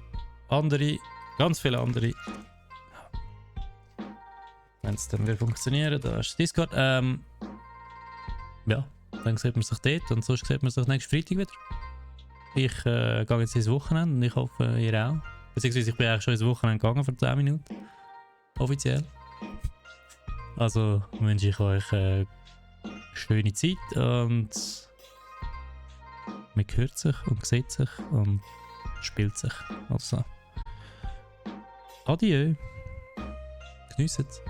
[SPEAKER 1] andere, ganz viele andere. Wenn es dann wieder funktioniert, da ist Discord. Ja, dann sieht man sich dort und sonst sieht man sich nächsten Freitag wieder. Ich gehe jetzt ins Wochenende und ich hoffe, ihr auch. Beziehungsweise ich bin eigentlich schon ins Wochenende gegangen für 10 Minuten. Offiziell. Also wünsche ich euch eine schöne Zeit und man hört sich und sieht sich und spielt sich. Also, adieu. Geniessen es.